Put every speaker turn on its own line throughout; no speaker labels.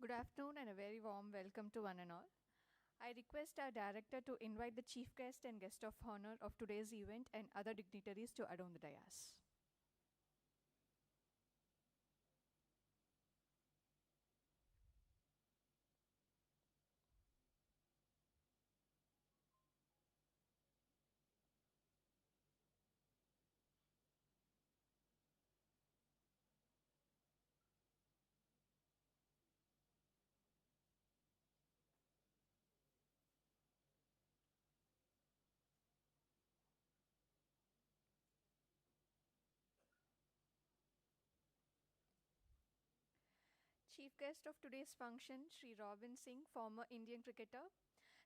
Good afternoon and a very warm welcome to one and all. I request our director to invite the chief guest and guest of honor of today's event and other dignitaries to adorn the dais. Chief guest of today's function, Sri Robin Singh, former Indian cricketer.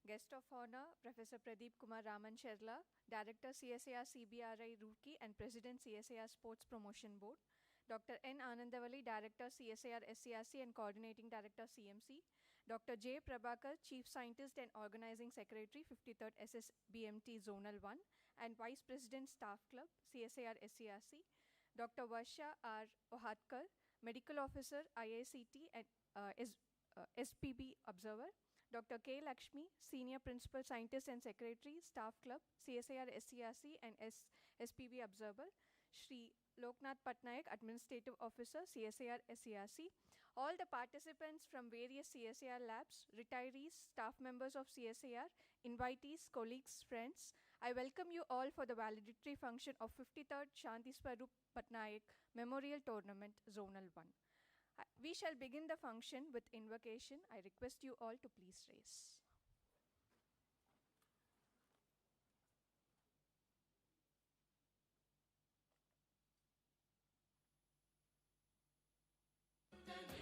Guest of honor, Professor Pradeep Kumar Raman Cherla, Director CSIR CBRI Roorkee and President CSIR Sports Promotion Board. Dr. N. Anandavalli, Director CSIR SCRC and Coordinating Director CMC. Dr. J. Prabhakar, Chief Scientist and Organizing Secretary, 53rd SSBMT Zonal 1 and Vice President Staff Club, CSIR SCRC. Dr. Varsha R. Ohatkar, Medical Officer, IICT and SPB Observer. Dr. K. Lakshmi, Senior Principal Scientist and Secretary, Staff Club, CSIR SCRC and SPB Observer. Shri Loknath Patnaik, Administrative Officer, CSIR SCRC. All the participants from various CSIR labs, retirees, staff members of CSIR, invitees, colleagues, friends, I welcome you all for the valedictory function of 53rd Shanti Swarup Patnaik Memorial Tournament Zonal 1. We shall begin the function with invocation. I request you all to please raise. Okay.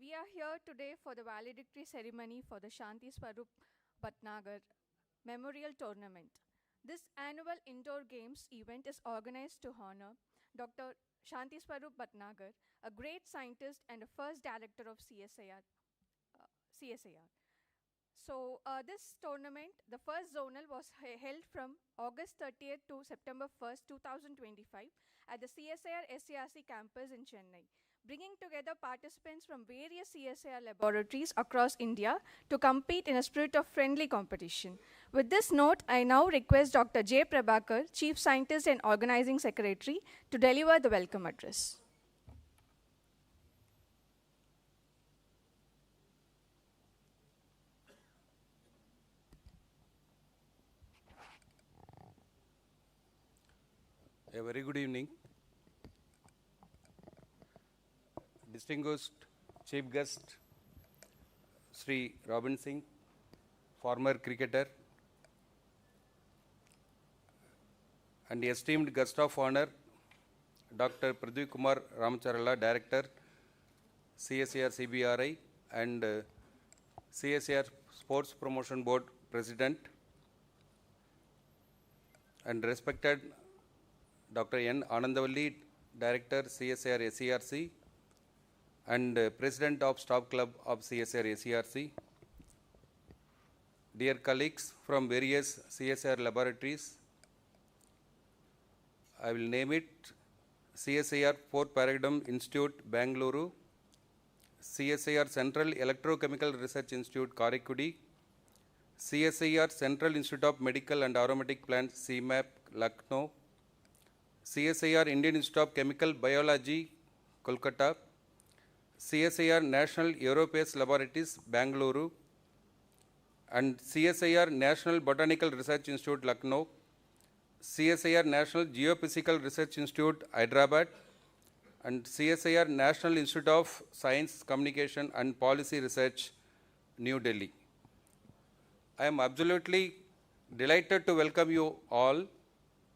We are here today for the valedictory ceremony for the Shanti Swarup Bhatnagar Memorial Tournament. This annual indoor games event is organized to honor Dr. Shanti Swarup Bhatnagar, a great scientist and a first director of CSIR. So this tournament, the first zonal was held from August 30th to September 1st, 2025 at the CSIR SCRC campus in Chennai, bringing together participants from various CSIR laboratories across India to compete in a spirit of friendly competition. With this note, I now request Dr. J. Prabhakar, Chief Scientist and Organizing Secretary, to deliver the welcome address.
A very good evening. Distinguished Chief Guest, Sri Robin Singh, former cricketer, and esteemed guest of honor, Dr. Pradeep Kumar Raman Cherla, Director, CSIR CBRI and CSIR Sports Promotion Board President, and respected Dr. N. Anandavalli, Director, CSIR SCRC and President of Staff Club of CSIR SCRC. Dear colleagues from various CSIR laboratories, I will name it CSIR 4 Paradigm Institute, Bangalore, CSIR Central Electrochemical Research Institute, Karaikudi, CSIR Central Institute of Medical and Aromatic Plants, CMAP, Lucknow, CSIR Indian Institute of Chemical Biology, Kolkata, CSIR National Aerospace Laboratories, Bangalore, and CSIR National Botanical Research Institute, Lucknow, CSIR National Geophysical Research Institute, Hyderabad, and CSIR National Institute of Science, Communication and Policy Research, New Delhi. I am absolutely delighted to welcome you all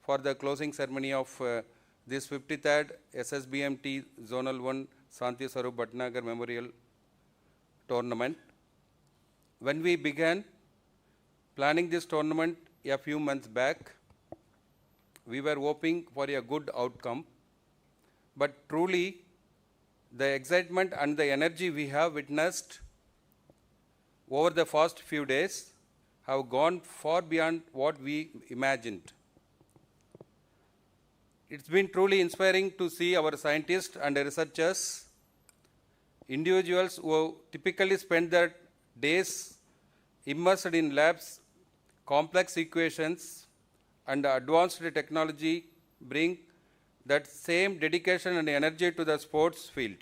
for the closing ceremony of this 53rd SSBMT Zonal 1 Santi Swarup Bhatnagar Memorial Tournament. When we began planning this tournament a few months back, we were hoping for a good outcome, but truly the excitement and the energy we have witnessed over the past few days have gone far beyond what we imagined. It's been truly inspiring to see our scientists and researchers, individuals who typically spend their days immersed in labs, complex equations, and advanced technology, bring that same dedication and energy to the sports field.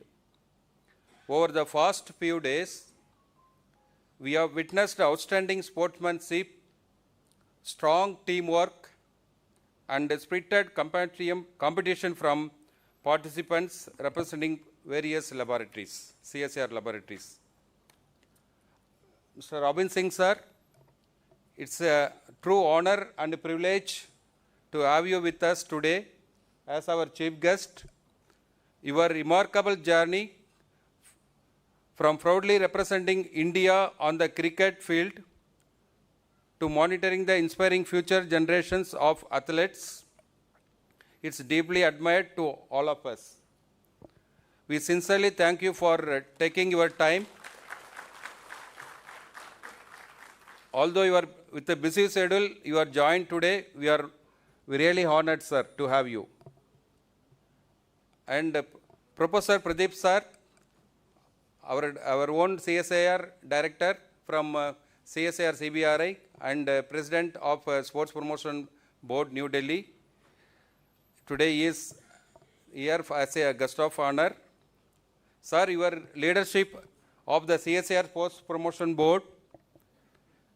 Over the past few days, we have witnessed outstanding sportsmanship, strong teamwork, and spirited competition from participants representing various laboratories, CSIR laboratories. Mr. Robin Singh, sir, it's a true honor and privilege to have you with us today as our chief guest. Your remarkable journey from proudly representing India on the cricket field to monitoring the inspiring future generations of athletes, it's deeply admired to all of us. We sincerely thank you for taking your time. Although you are with a busy schedule, you are joined today. We are really honored, sir, to have you. And Professor Pradeep, sir, our own CSIR director from CSIR CBRI and President of Sports Promotion Board, New Delhi. Today he is here as a guest of honor. Sir, your leadership of the CSIR Sports Promotion Board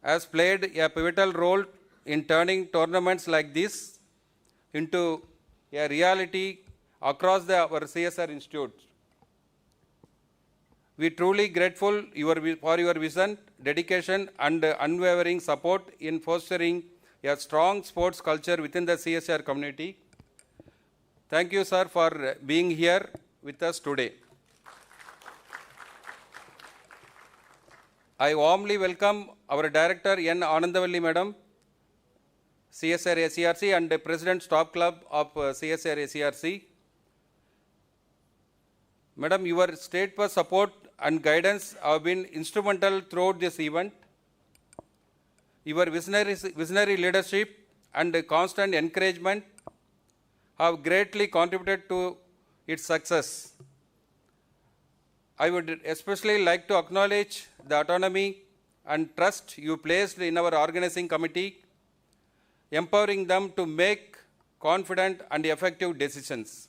has played a pivotal role in turning tournaments like this into a reality across our CSIR institutes. We are truly grateful for your vision, dedication, and unwavering support in fostering a strong sports culture within the CSIR community. Thank you, sir, for being here with us today. I warmly welcome our Director N. Anandavalli Madam, CSIR SERC, and President Staff Club of CSIR SERC. Madam, your steadfast support and guidance have been instrumental throughout this event. Your visionary leadership and constant encouragement have greatly contributed to its success. I would especially like to acknowledge the autonomy and trust you placed in our organizing committee, empowering them to make confident and effective decisions.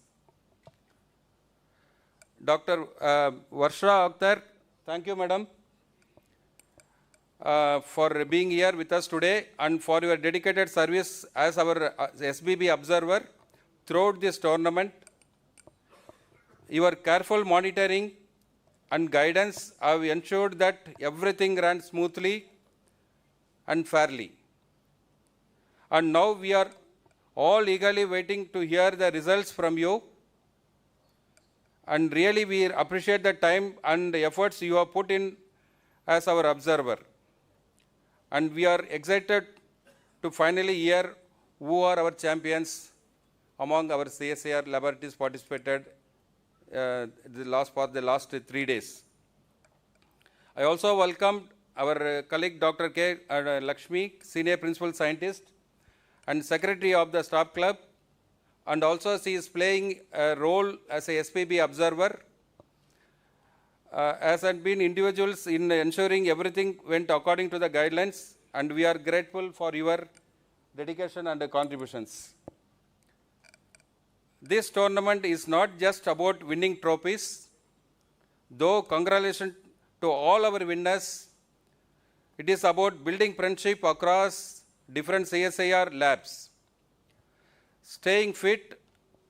Dr. Varsha Akhtar, thank you, madam, for being here with us today and for your dedicated service as our SBB observer throughout this tournament. Your careful monitoring and guidance have ensured that everything ran smoothly and fairly. And now we are all eagerly waiting to hear the results from you. And really we appreciate the time and the efforts you have put in as our observer. And we are excited to finally hear who are our champions among our CSIR laboratories participated the last 3 days. I also welcome our colleague Dr. K. Lakshmi, Senior Principal Scientist and Secretary of the Staff Club, and also she is playing a role as a SPB observer, as had been individuals in ensuring everything went according to the guidelines, and we are grateful for your dedication and contributions. This tournament is not just about winning trophies, though congratulations to all our winners. It is about building friendship across different CSIR labs, staying fit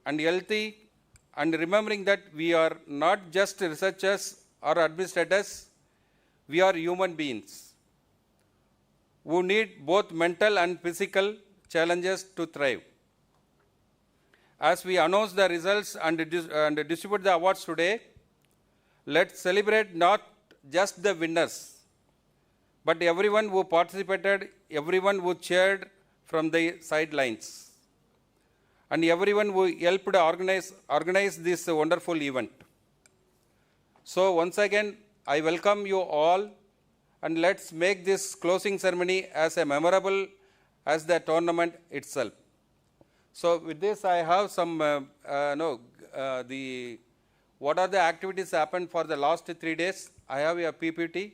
and healthy, and remembering that we are not just researchers or administrators, we are human beings who need both mental and physical challenges to thrive. As we announce the results and distribute the awards today, let's celebrate not just the winners, but everyone who participated, everyone who cheered from the sidelines, and everyone who helped organize this wonderful event. So once again, I welcome you all, and let's make this closing ceremony as memorable as the tournament itself. So with this, I have some, what are the activities happened for the last 3 days. I have a PPT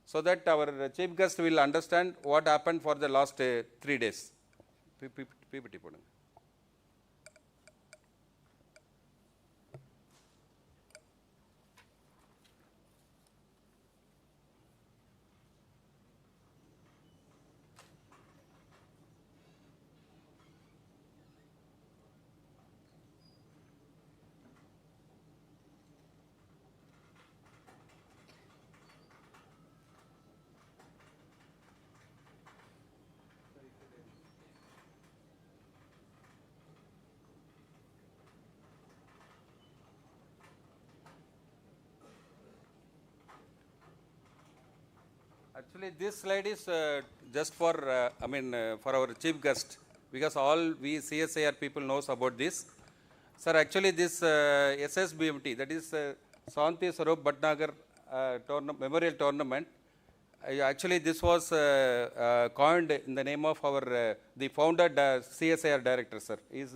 so that our chief guest will understand what happened for the last 3 days. PPT. Actually, this slide is just for, for our chief guest, because all we CSIR people knows about this. Sir, actually this SSBMT, that is Santi Swarup Bhatnagar Memorial Tournament, actually this was coined in the name of our, the founder CSIR director, sir. He is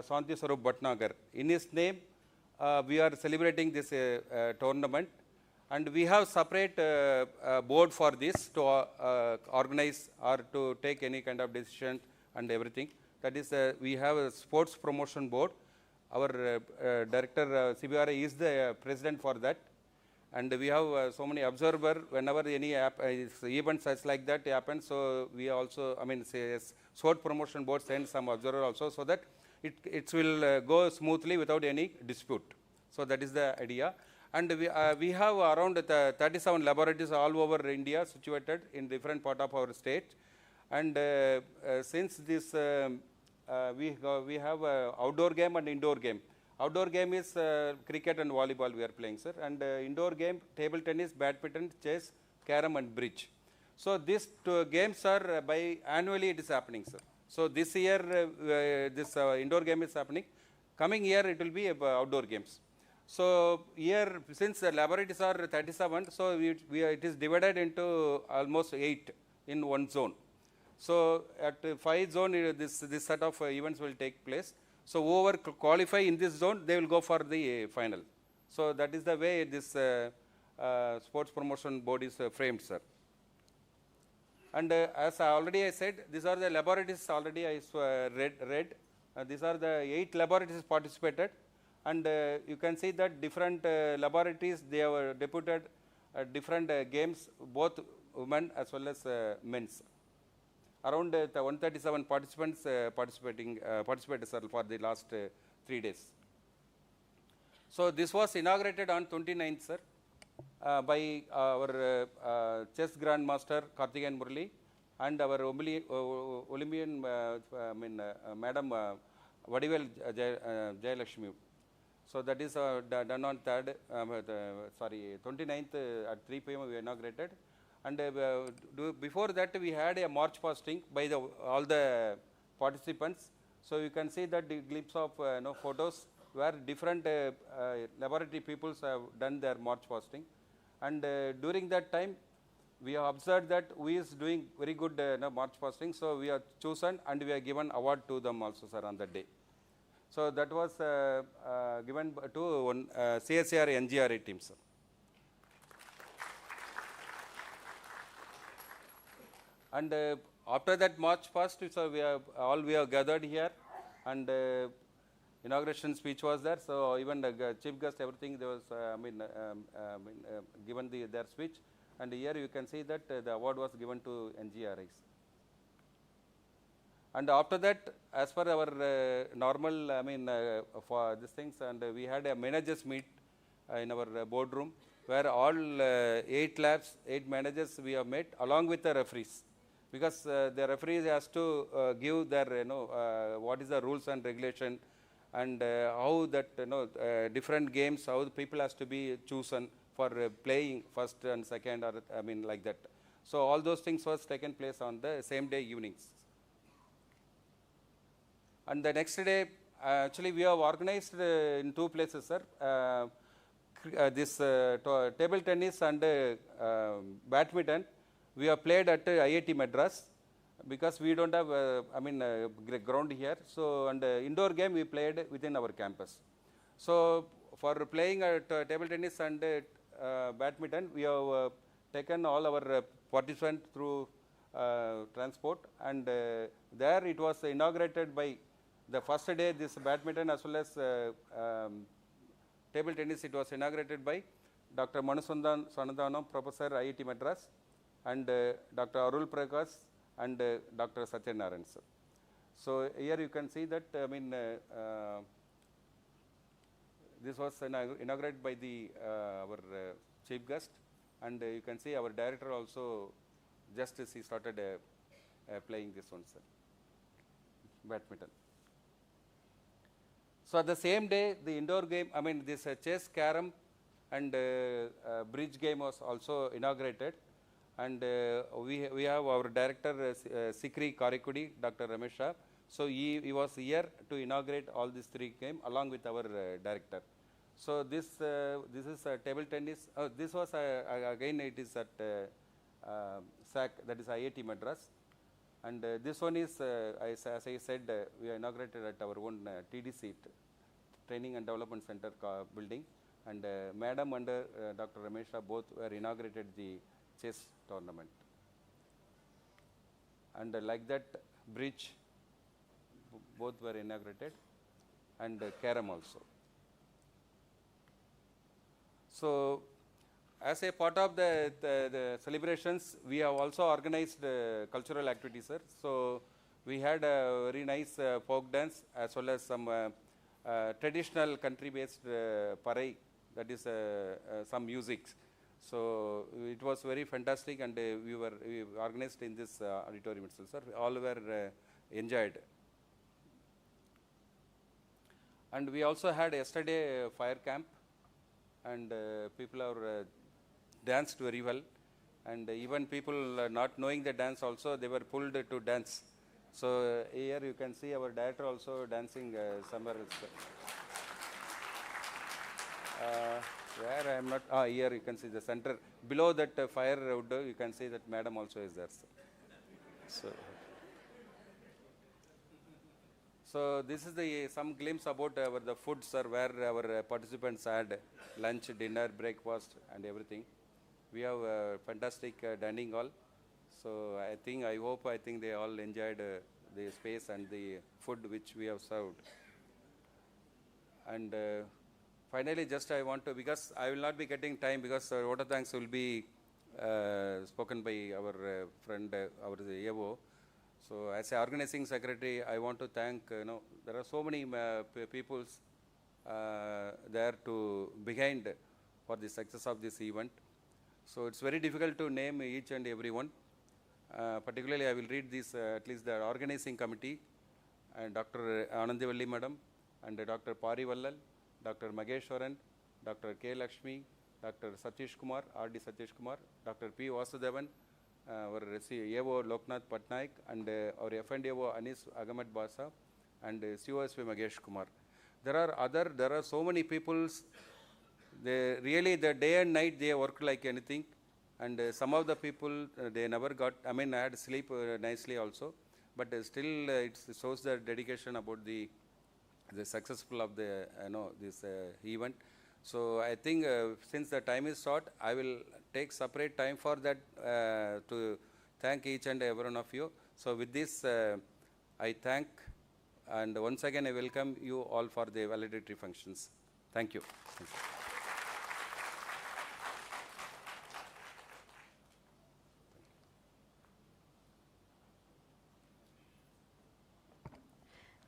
Santi Swarup Bhatnagar. In his name, we are celebrating this tournament. And we have separate board for this to organize or to take any kind of decision and everything. That is, we have a sports promotion board. Our director CBRI is the president for that. And we have so many observer whenever any event such like that happens. So we also, sports promotion board sends some observer also, so that it will go smoothly without any dispute. So that is the idea. And we have around 37 laboratories all over India situated in different part of our state. And since this, we have outdoor game and indoor game. Outdoor game is cricket and volleyball we are playing, sir. And indoor game, table tennis, badminton, chess, carom and bridge. So these two games are annually it is happening, sir. So this year, this indoor game is happening. Coming year, it will be outdoor games. So here, since the laboratories are 37, so it is divided into almost 8 in one zone. So at 5 zone, this set of events will take place. So whoever qualify in this zone, they will go for the final. So that is the way this sports promotion board is framed, sir. And as I already said, these are the laboratories already I read. These are the 8 laboratories participated. And you can see that different laboratories, they have deputed different games, both women as well as men's. Around 137 participants participated for the last 3 days. So this was inaugurated on 29th, sir, by our chess grandmaster Karthikeyan Murali and our Olympian Madam Vadivel Jayalakshmi. So that is done on 29th at 3 p.m. we inaugurated. And before that we had a march fasting by all the participants. So you can see that the glimpse of photos where different laboratory peoples have done their march fasting. And during that time we have observed that who is doing very good march fasting. So we are chosen and we are given award to them also, sir, on that day. So that was given to one CSIR NGRA team, sir. And after that March 1st, so we have gathered here, and inauguration speech was there. So even the chief guest, everything there was given their speech, and here you can see that the award was given to NGRIs. And after that, as per our normal, for these things, and we had a managers meet in our boardroom, where all 8 labs, 8 managers we have met along with the referees, because the referees has to give their what is the rules and regulation, and how that different games, how the people has to be chosen for playing first and second, or like that. So all those things was taken place on the same day evenings. And the next day, actually we have organized in 2 places, sir. This table tennis and badminton, we have played at IIT Madras, because we don't have ground here. So, and indoor game we played within our campus. So for playing at table tennis and badminton, we have taken all our participants through transport, and there it was inaugurated by the first day, this badminton as well as table tennis, it was inaugurated by Dr. Manusundan Sanadhanam, Professor IIT Madras, and Dr. Arul Prakash and Dr. Satyanarayan, sir. So here you can see that this was inaugurated by the our chief guest, and you can see our director also just as he started playing this one, sir, badminton. So at the same day, the indoor game, this chess, carom, and bridge game was also inaugurated, and we have our director Sikri Karikudi, Dr. Ramesh Shah. So he was here to inaugurate all these 3 games along with our director. So this is table tennis. This was again it is at SAC, that is IIT Madras, and this one is as I said, we inaugurated at our own TDC, Training and Development Center building, and Madam and Dr. Ramesh Shah both were inaugurated the chess tournament, and like that bridge both were inaugurated, and carom also. So as a part of the celebrations, we have also organized cultural activities, sir. So we had a very nice folk dance as well as some traditional country-based parai, that is some music. So it was very fantastic, and we organized in this auditorium itself, sir. All were enjoyed. And we also had yesterday a fire camp, and people are danced very well, and even people not knowing the dance also, they were pulled to dance. So here you can see our director also dancing somewhere else. Where I am not, here you can see the center. Below that firewood, you can see that madam also is there, sir. So this is some glimpse about the food, sir, where our participants had lunch, dinner, breakfast, and everything. We have a fantastic dining hall. So I think they all enjoyed the space and the food which we have served. And finally, just I want to, because I will not be getting time, because vote of thanks will be spoken by our friend, our AO. So as an organizing secretary, I want to thank, there are so many people there behind for the success of this event. So it's very difficult to name each and every one. Particularly, I will read this, at least the organizing committee, and Dr. Anandivalli Madam, and Dr. Pari Vallal, Dr. Mageshwaran, Dr. K. Lakshmi, Dr. Satish Kumar, R.D. Satish Kumar, Dr. P. Vasudevan, our AO Loknath Patnaik, and our FNDO Anis Agamat Basa, and COSP Magesh Kumar. There are so many people. They really, the day and night, they work like anything. And some of the people, they never got, I had sleep nicely also. But still, it shows their dedication about the the successful of the this event. So I think since the time is short, I will take separate time for that to thank each and every one of you. So with this, I thank, and once again I welcome you all for the valedictory functions. Thank you. Thank you.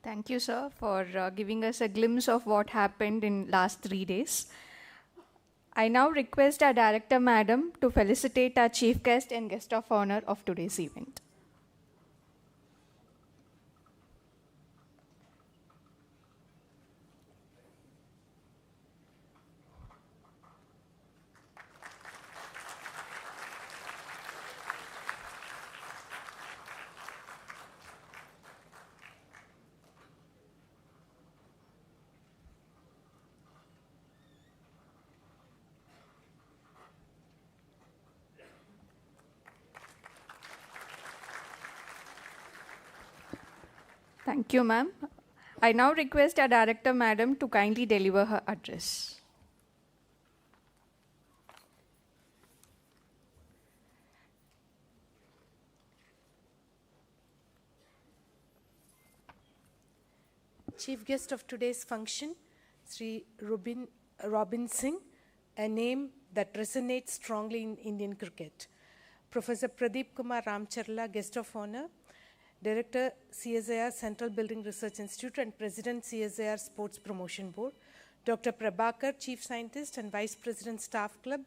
Thank you, sir, for giving us a glimpse of what happened in last 3 days. I now request our director, madam, to felicitate our chief guest and guest of honor of today's event. Thank you, ma'am. I now request our director, madam, to kindly deliver her address.
Chief guest of today's function, Sri Robin Singh, a name that resonates strongly in Indian cricket. Professor Pradeep Kumar Ramcharla, guest of honor, Director, CSIR Central Building Research Institute and President, CSIR Sports Promotion Board. Dr. Prabhakar, Chief Scientist and Vice President, Staff Club,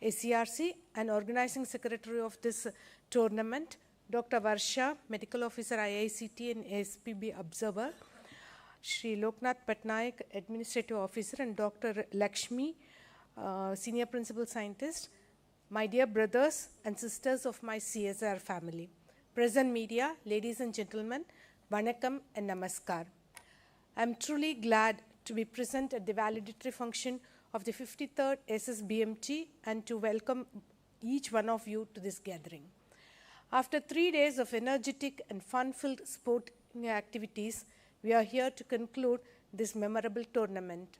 SCRC, and Organizing Secretary of this tournament. Dr. Varsha, Medical Officer, IICT and ASPB Observer. Shri Loknath Patnaik, Administrative Officer, and Dr. Lakshmi, Senior Principal Scientist. My dear brothers and sisters of my CSIR family. Present media, ladies and gentlemen, Vanakkam and Namaskar. I am truly glad to be present at the valedictory function of the 53rd SSBMT and to welcome each one of you to this gathering. After 3 days of energetic and fun-filled sporting activities, we are here to conclude this memorable tournament.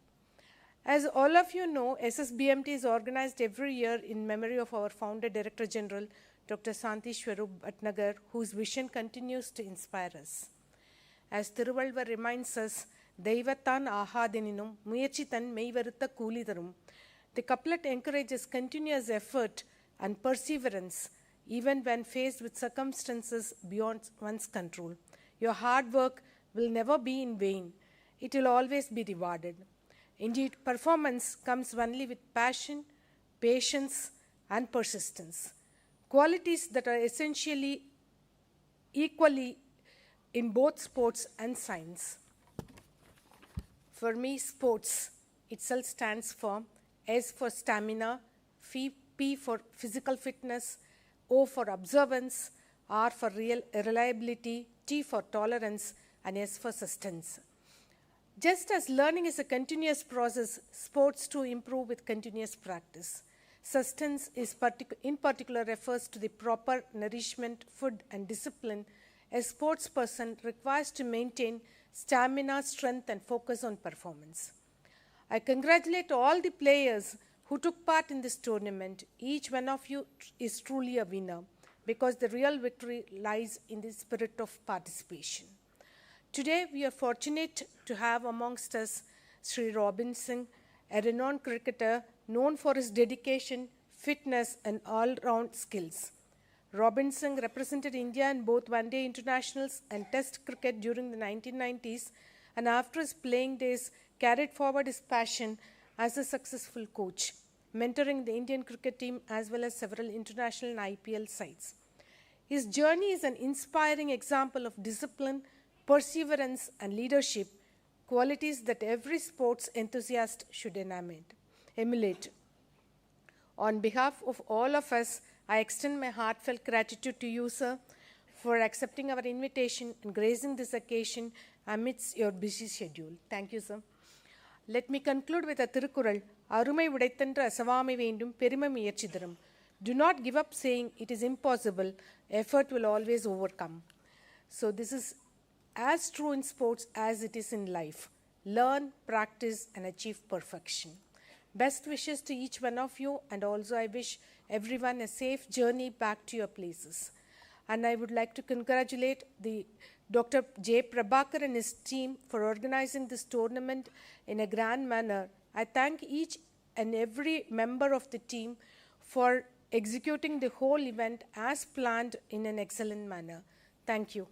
As all of you know, SSBMT is organized every year in memory of our founder, Director General, Dr. Santi Swarup Bhatnagar, whose vision continues to inspire us. As Thiruvalvar reminds us, Deivathan Ahadeninum, Muyachithan Meivarutha Koolidarum, the couplet encourages continuous effort and perseverance, even when faced with circumstances beyond one's control. Your hard work will never be in vain. It will always be rewarded. Indeed, performance comes only with passion, patience, and persistence. Qualities that are essentially equally in both sports and science. For me, sports itself stands for S for stamina, P for physical fitness, O for observance, R for reliability, T for tolerance, and S for sustenance. Just as learning is a continuous process, sports too improve with continuous practice. Sustenance is in particular refers to the proper nourishment, food, and discipline a sports person requires to maintain stamina, strength, and focus on performance. I congratulate all the players who took part in this tournament. Each one of you is truly a winner because the real victory lies in the spirit of participation. Today, we are fortunate to have amongst us Sri Robin Singh, a renowned cricketer known for his dedication, fitness, and all-round skills. Robin Singh represented India in both one-day internationals and test cricket during the 1990s, and after his playing days, carried forward his passion as a successful coach, mentoring the Indian cricket team as well as several international and IPL sides. His journey is an inspiring example of discipline, perseverance, and leadership, qualities that every sports enthusiast should emulate. On behalf of all of us, I extend my heartfelt gratitude to you, sir, for accepting our invitation and gracing this occasion amidst your busy schedule. Thank you, sir. Let me conclude with a Thirukural, Arumai Udaithandra Asavami Vendum Perima Muyarchi. Do not give up saying it is impossible, effort will always overcome. So this is as true in sports as it is in life. learn, practice, and achieve perfection. Best wishes to each one of you, and also I wish everyone a safe journey back to your places. And I would like to congratulate the Dr. J. Prabhakar and his team for organizing this tournament in a grand manner. I thank each and every member of the team for executing the whole event as planned in an excellent manner. Thank you.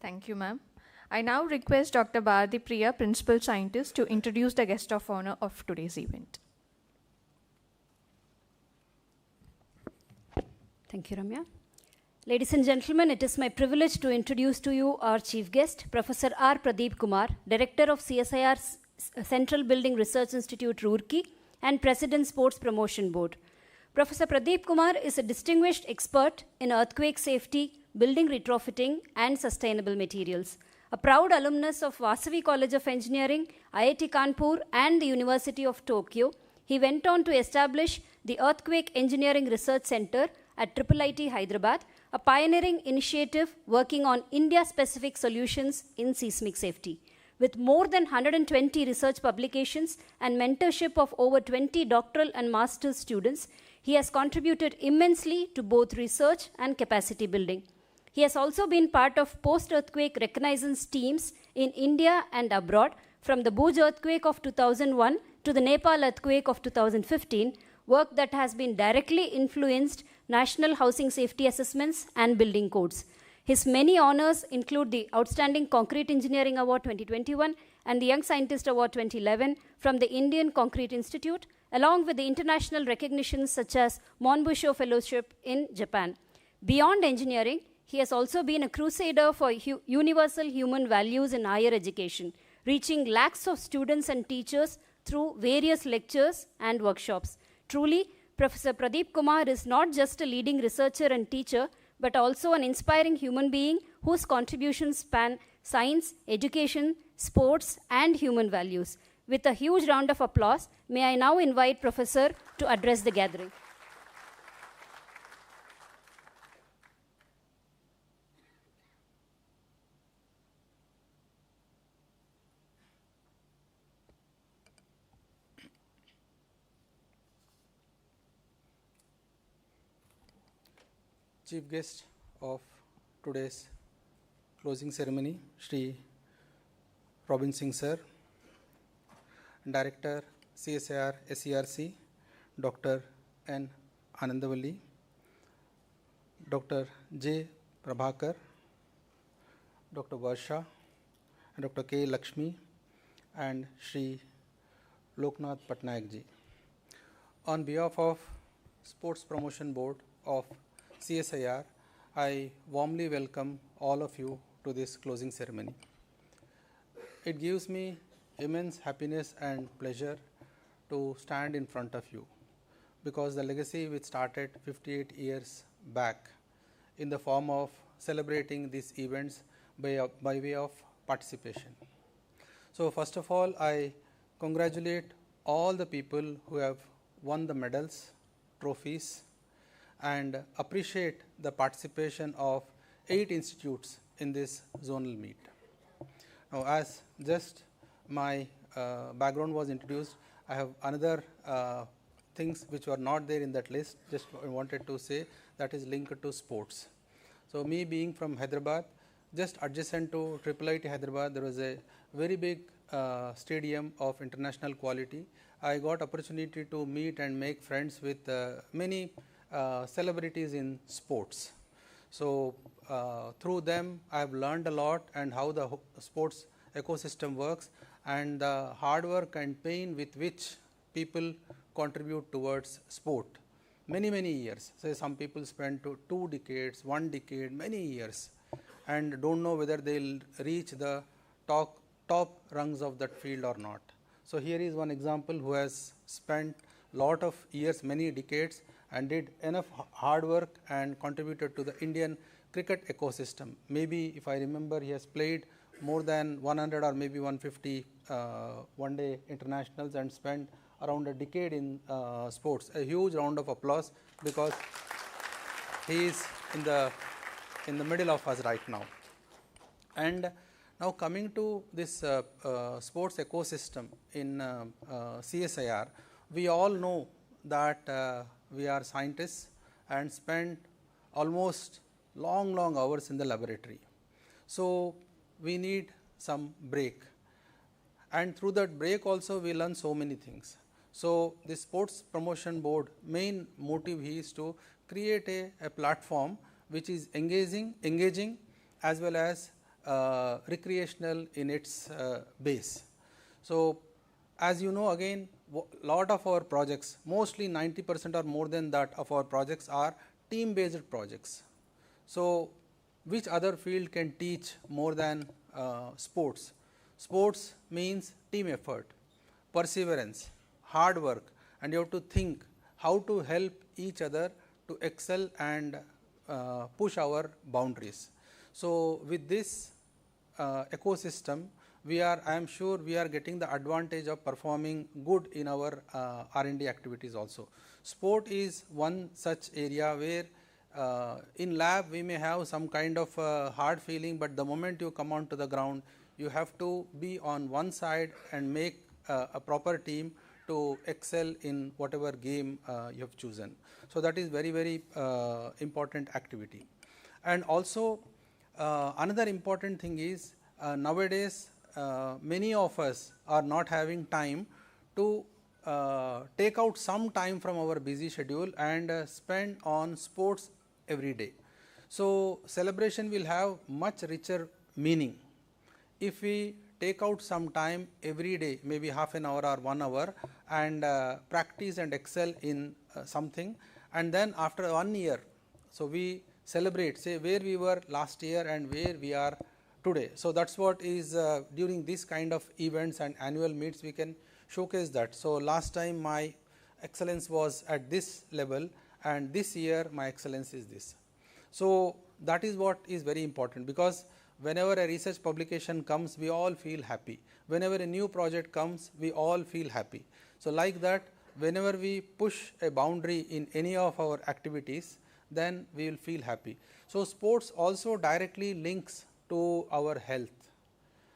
Thank you, ma'am. I now request Dr. Bharati Priya, Principal Scientist, to introduce the guest of honor of today's event.
Thank you, Ramya. Ladies and gentlemen, it is my privilege to introduce to you our chief guest, Professor R. Pradeep Kumar, Director of CSIR Central Building Research Institute, Roorkee, and President Sports Promotion Board. Professor Pradeep Kumar is a distinguished expert in earthquake safety, building retrofitting, and sustainable materials. A proud alumnus of Vasavi College of Engineering, IIT Kanpur, and the University of Tokyo, he went on to establish the Earthquake Engineering Research Center at IIIT Hyderabad, a pioneering initiative working on India-specific solutions in seismic safety. With more than 120 research publications and mentorship of over 20 doctoral and master's students, he has contributed immensely to both research and capacity building. He has also been part of post-earthquake reconnaissance teams in India and abroad, from the Bhuj earthquake of 2001 to the Nepal earthquake of 2015, work that has been directly influenced national housing safety assessments and building codes. His many honors include the Outstanding Concrete Engineering Award 2021 and the Young Scientist Award 2011 from the Indian Concrete Institute, along with the international recognitions such as Monbusho Fellowship in Japan. Beyond engineering, he has also been a crusader for universal human values in higher education, reaching lakhs of students and teachers through various lectures and workshops. Truly, Professor Pradeep Kumar is not just a leading researcher and teacher, but also an inspiring human being whose contributions span science, education, sports, and human values. With a huge round of applause, may I now invite Professor to address the gathering.
Chief guest of today's closing ceremony, Shri Robin Singh Sir, Director CSIR SERC, Dr. N. Anandavalli, Dr. J. Prabhakar, Dr. Varsha, Dr. K. Lakshmi, and Shri Loknath Patnaik ji. On behalf of Sports Promotion Board of CSIR, I warmly welcome all of you to this closing ceremony. It gives me immense happiness and pleasure to stand in front of you, because the legacy which started 58 years back in the form of celebrating these events by way of participation. So first of all, I congratulate all the people who have won the medals, trophies, and appreciate the participation of 8 institutes in this zonal meet. Now, as just my background was introduced, I have another things which were not there in that list, just I wanted to say, that is linked to sports. So, me being from Hyderabad, just adjacent to IIIT Hyderabad, there was a very big stadium of international quality. I got opportunity to meet and make friends with many celebrities in sports. So, through them I have learned a lot, and how the sports ecosystem works, and the hard work and pain with which people contribute towards sport. Many years, say some people spend 2 decades, 1 decade, many years, and don't know whether they will reach the top rungs of that field or not. So, here is one example who has spent lot of years, many decades, and did enough hard work and contributed to the Indian cricket ecosystem. Maybe if I remember, he has played more than 100 or maybe 150 one-day internationals and spent around a decade in sports. A huge round of applause, because he is in the middle of us right now. And now coming to this sports ecosystem in CSIR, we all know that we are scientists and spend almost long hours in the laboratory. So we need some break, and through that break also we learn so many things. So the sports promotion board main motive is to create a platform which is engaging as well as recreational in its base. So as you know, again, lot of our projects, mostly 90% or more than that of our projects are team based projects. So which other field can teach more than sports? Sports means team effort, perseverance, hard work, and you have to think how to help each other to excel and push our boundaries. So with this ecosystem, I am sure we are getting the advantage of performing good in our R&D activities also. Sport is one such area where in lab we may have some kind of hard feeling, but the moment you come onto the ground, you have to be on one side and make a proper team to excel in whatever game you have chosen. So that is very important activity. And also another important thing is nowadays many of us are not having time to take out some time from our busy schedule and spend on sports every day. So celebration will have much richer meaning if we take out some time every day, maybe half an hour or 1 hour, and practice and excel in something, and then after 1 year, so we celebrate, say where we were last year and where we are today. So that's what is during this kind of events and annual meets we can showcase that. So last time my excellence was at this level, and this year my excellence is this. So that is what is very important, because whenever a research publication comes, we all feel happy. Whenever a new project comes, we all feel happy. So like that, whenever we push a boundary in any of our activities, then we will feel happy. So sports also directly links to our health.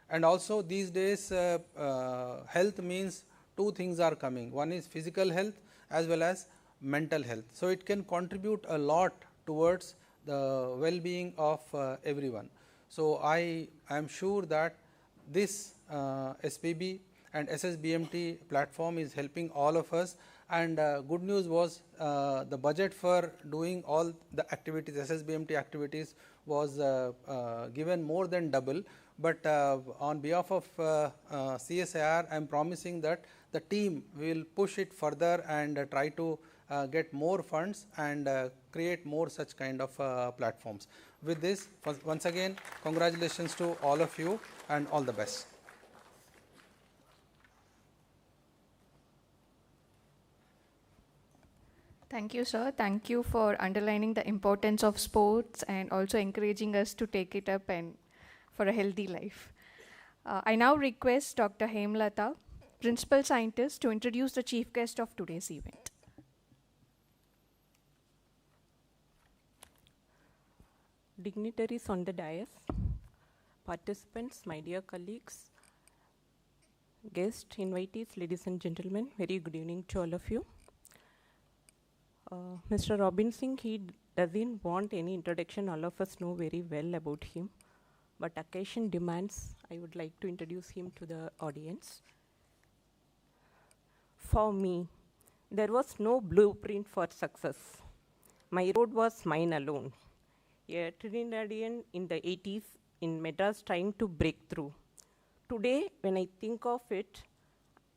And also these days health means two things are coming. One is physical health as well as mental health. So it can contribute a lot towards the well-being of everyone. So I am sure that this SPB and SSBMT platform is helping all of us, and good news was the budget for doing all the activities, SSBMT activities, was given more than double, but on behalf of CSIR I am promising that the team will push it further and try to get more funds and create more such kind of platforms. With this, once again, congratulations to all of you and all the best.
Thank you, sir. Thank you for underlining the importance of sports and also encouraging us to take it up and for a healthy life. I now request Dr. Hemlata, Principal Scientist, to introduce the chief guest of today's event.
Dignitaries on the dais, participants, my dear colleagues, guests, invitees, ladies and gentlemen, very good evening to all of you. Mr. Robin Singh, he doesn't want any introduction, all of us know very well about him, but occasion demands, I would like to introduce him to the audience. For me, there was no blueprint for success. My road was mine alone. A Trinidadian in the 80s in Madras trying to break through. Today, when I think of it,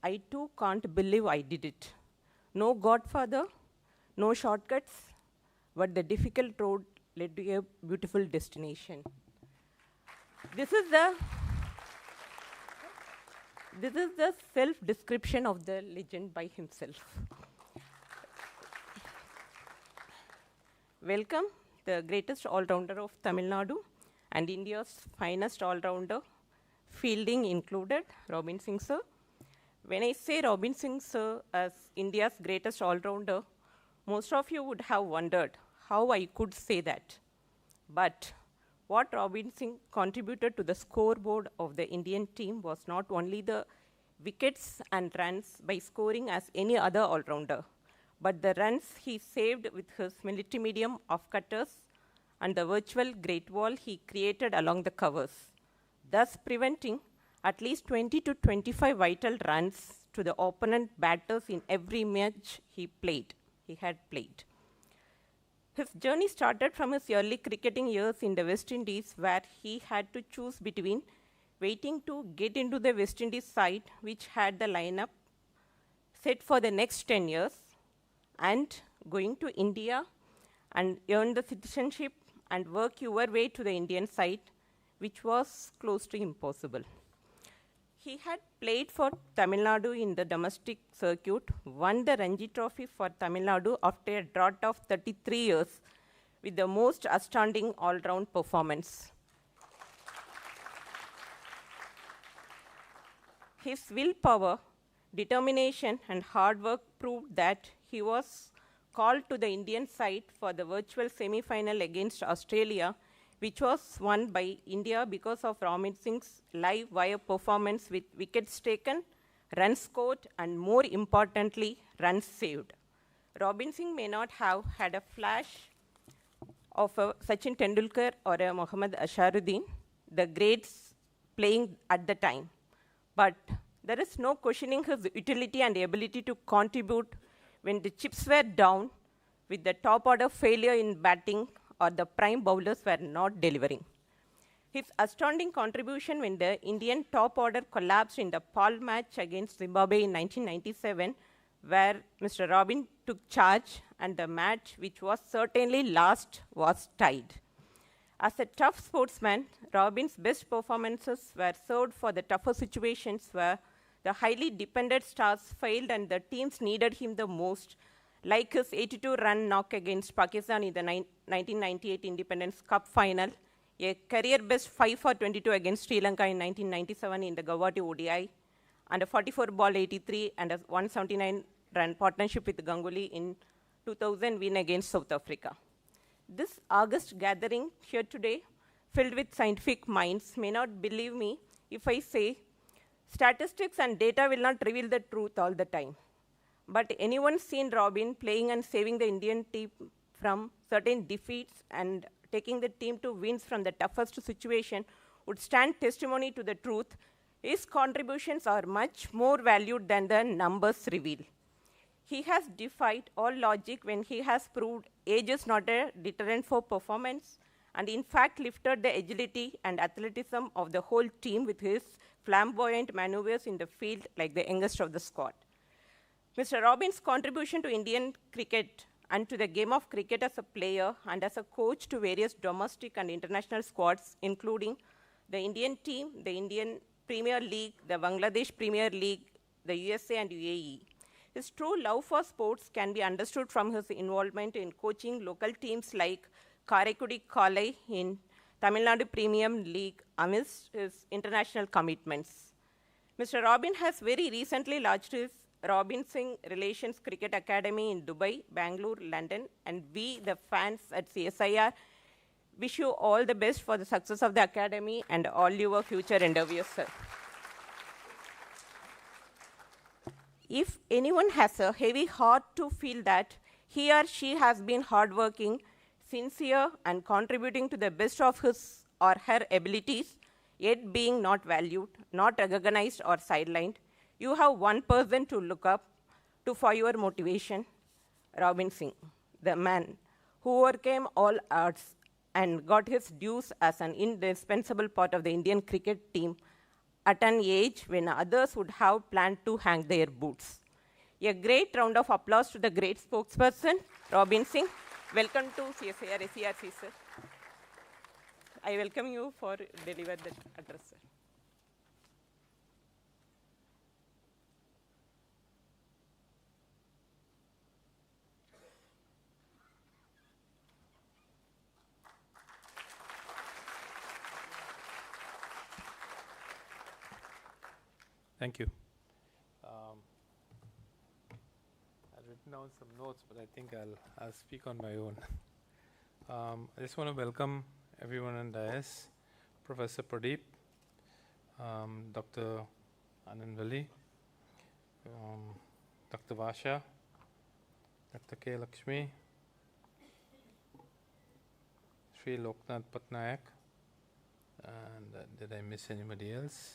I too can't believe I did it. No godfather, no shortcuts, but the difficult road led to a beautiful destination. This is the self-description of the legend by himself. Welcome, the greatest all-rounder of Tamil Nadu and India's finest all-rounder, fielding included, Robin Singh sir. When I say Robin Singh sir as India's greatest all-rounder, most of you would have wondered how I could say that. But what Robinson contributed to the scoreboard of the Indian team was not only the wickets and runs by scoring as any other all-rounder, but the runs he saved with his military medium off-cutters and the virtual great wall he created along the covers, thus preventing at least 20 to 25 vital runs to the opponent batters in every match he had played. His journey started from his early cricketing years in the West Indies, where he had to choose between waiting to get into the West Indies side, which had the lineup set for the next 10 years, and going to India and earn the citizenship and work your way to the Indian side, which was close to impossible. He had played for Tamil Nadu in the domestic circuit, won the Ranji Trophy for Tamil Nadu after a drought of 33 years with the most astounding all-round performance. His willpower, determination, and hard work proved that he was called to the Indian side for the virtual semi-final against Australia, which was won by India because of Robinson's live wire performance with wickets taken, runs scored, and more importantly, runs saved. Robinson may not have had a flash of a Sachin Tendulkar or a Mohammad Asharuddin, the greats playing at the time, but there is no questioning his utility and ability to contribute when the chips were down, with the top order failure in batting or the prime bowlers were not delivering. His astounding contribution when the Indian top order collapsed in the Paul match against Zimbabwe in 1997, where Mr. Robin took charge and the match, which was certainly last, was tied. As a tough sportsman, Robin's best performances were served for the tougher situations where the highly dependent stars failed and the teams needed him the most, like his 82-run knock against Pakistan in the 1998 Independence Cup final, a career-best 5 for 22 against Sri Lanka in 1997 in the Gauhati ODI, and a 44-ball 83 and a 179-run partnership with Ganguly in 2000 win against South Africa. This august gathering here today, filled with scientific minds, may not believe me if I say statistics and data will not reveal the truth all the time. But anyone seen Robin playing and saving the Indian team from certain defeats and taking the team to wins from the toughest situation would stand testimony to the truth. His contributions are much more valued than the numbers reveal. He has defied all logic when he has proved age is not a deterrent for performance, and in fact lifted the agility and athleticism of the whole team with his flamboyant maneuvers in the field like the youngest of the squad. Mr. Robin's contribution to Indian cricket and to the game of cricket as a player and as a coach to various domestic and international squads, including the Indian team, the Indian Premier League, the Bangladesh Premier League, the USA and UAE. His true love for sports can be understood from his involvement in coaching local teams like Karaikudi Kalai in Tamil Nadu Premium League amidst his international commitments. Mr. Robin has very recently launched his Robinson Relations Cricket Academy in Dubai, Bangalore, London, and we, the fans at CSIR, wish you all the best for the success of the academy and all your future endeavors, sir. If anyone has a heavy heart to feel that he or she has been hardworking, sincere, and contributing to the best of his or her abilities, yet being not valued, not recognized, or sidelined, you have one person to look up to for your motivation, Robinson, the man who overcame all odds and got his dues as an indispensable part of the Indian cricket team at an age when others would have planned to hang their boots. A great round of applause to the great spokesperson, Robinson. Welcome to CSIR SERC, sir. I welcome you for deliver the address, sir.
Thank you. I've written down some notes, but I think I'll speak on my own. I just want to welcome everyone on dais, Professor Pradeep, Dr. Anandvali, Dr. Vasha, Dr. K. Lakshmi, Sri Loknath Patnaik, and did I miss anybody else?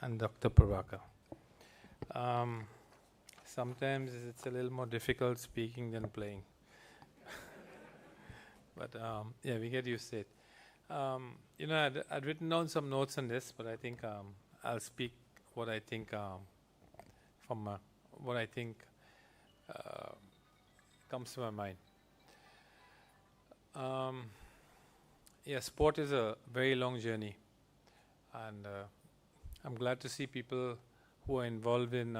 And Dr. Prabhakar. Sometimes it's a little more difficult speaking than playing. But yeah, we get used to it. You know, I'd written down some notes on this, but I think I'll speak what I think from what I think comes to my mind. Yeah, sport is a very long journey, and I'm glad to see people who are involved in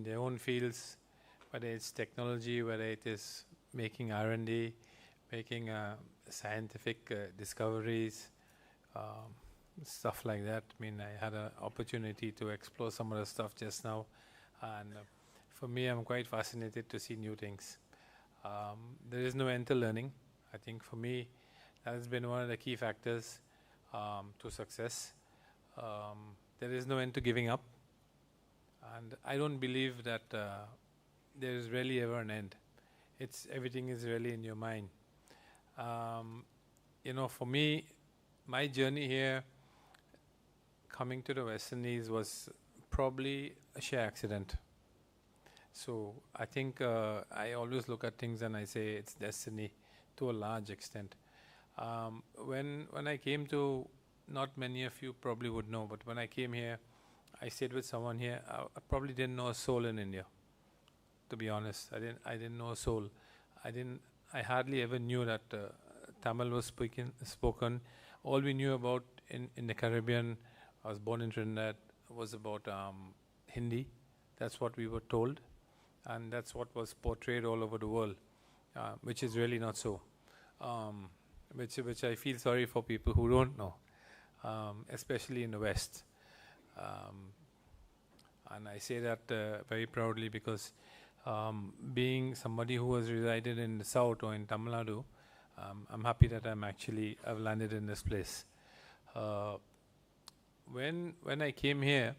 their own fields, whether it's technology, whether it is making R&D, making scientific discoveries, stuff like that. I mean, I had an opportunity to explore some of the stuff just now, and for me, I'm quite fascinated to see new things. There is no end to learning. I think for me, that has been one of the key factors to success. There is no end to giving up, and I don't believe that there is really ever an end. Everything is really in your mind. You know, for me, my journey here, coming to the West Indies, was probably a sheer accident. So I think I always look at things and I say it's destiny to a large extent. When I came to, not many of you probably would know, but when I came here, I stayed with someone here. I probably didn't know a soul in India. To be honest, I didn't know a soul. I hardly ever knew that Tamil was spoken. All we knew about in the Caribbean, I was born in Trinidad, was about Hindi. That's what we were told, and that's what was portrayed all over the world, which is really not so. Which I feel sorry for people who don't know, especially in the West. And I say that very proudly because being somebody who has resided in the South or in Tamil Nadu, I'm happy that I've landed in this place. When I came here,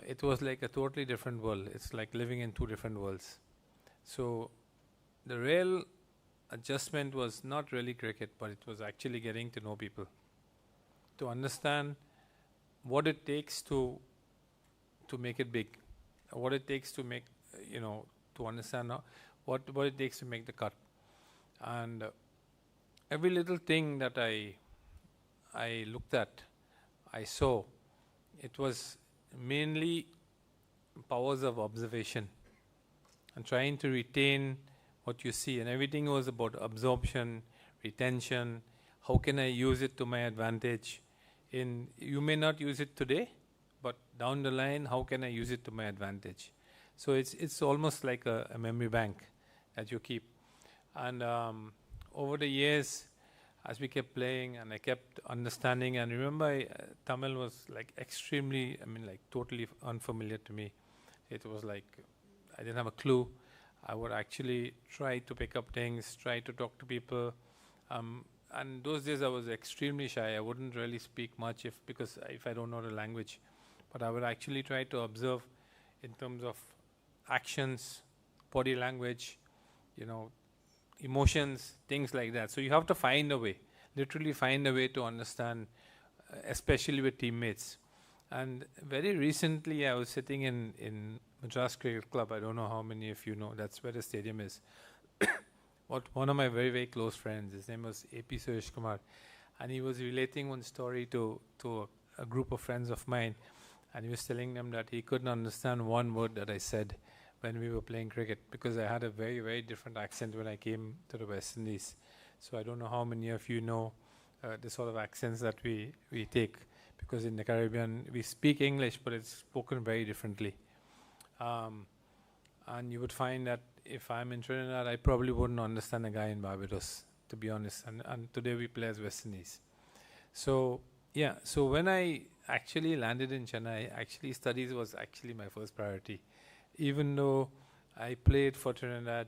it was like a totally different world. It's like living in two different worlds. So the real adjustment was not really cricket, but it was actually getting to know people, to understand what it takes to make it big, what it takes to make, to understand what it takes to make the cut. And every little thing that I looked at, I saw, it was mainly powers of observation and trying to retain what you see, and everything was about absorption, retention. How can I use it to my advantage? You may not use it today, but down the line, how can I use it to my advantage? So it's almost like a memory bank that you keep. And over the years, as we kept playing and I kept understanding, and remember, Tamil was like extremely, totally unfamiliar to me. It was like I didn't have a clue. I would actually try to pick up things, try to talk to people. And those days I was extremely shy. I wouldn't really speak much because I don't know the language. But I would actually try to observe in terms of actions, body language, emotions, things like that. So you have to find a way, literally find a way to understand, especially with teammates. And very recently I was sitting in Madras Cricket Club. I don't know how many of you know, that's where the stadium is. One of my very, very close friends, his name was A.P. Suresh Kumar, and he was relating one story to a group of friends of mine, and he was telling them that he couldn't understand one word that I said when we were playing cricket, because I had a very, very different accent when I came to the West Indies. So I don't know how many of you know the sort of accents that we take, because in the Caribbean we speak English, but it's spoken very differently. And you would find that if I'm in Trinidad, I probably wouldn't understand a guy in Barbados, to be honest. And today we play as West Indies. So yeah, so when I actually landed in Chennai, actually studies was actually my first priority. Even though I played for Trinidad,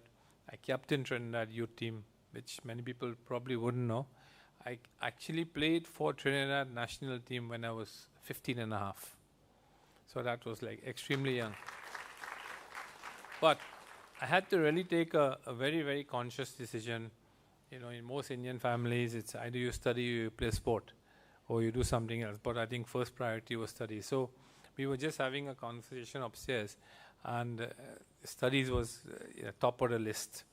I captained Trinidad youth team, which many people probably wouldn't know. I actually played for Trinidad national team when I was 15 and a half. So that was like extremely young. But I had to really take a very, very conscious decision. You know, in most Indian families, it's either you study or you play sport, or you do something else. But I think first priority was study. So we were just having a conversation upstairs, and studies was top of the list,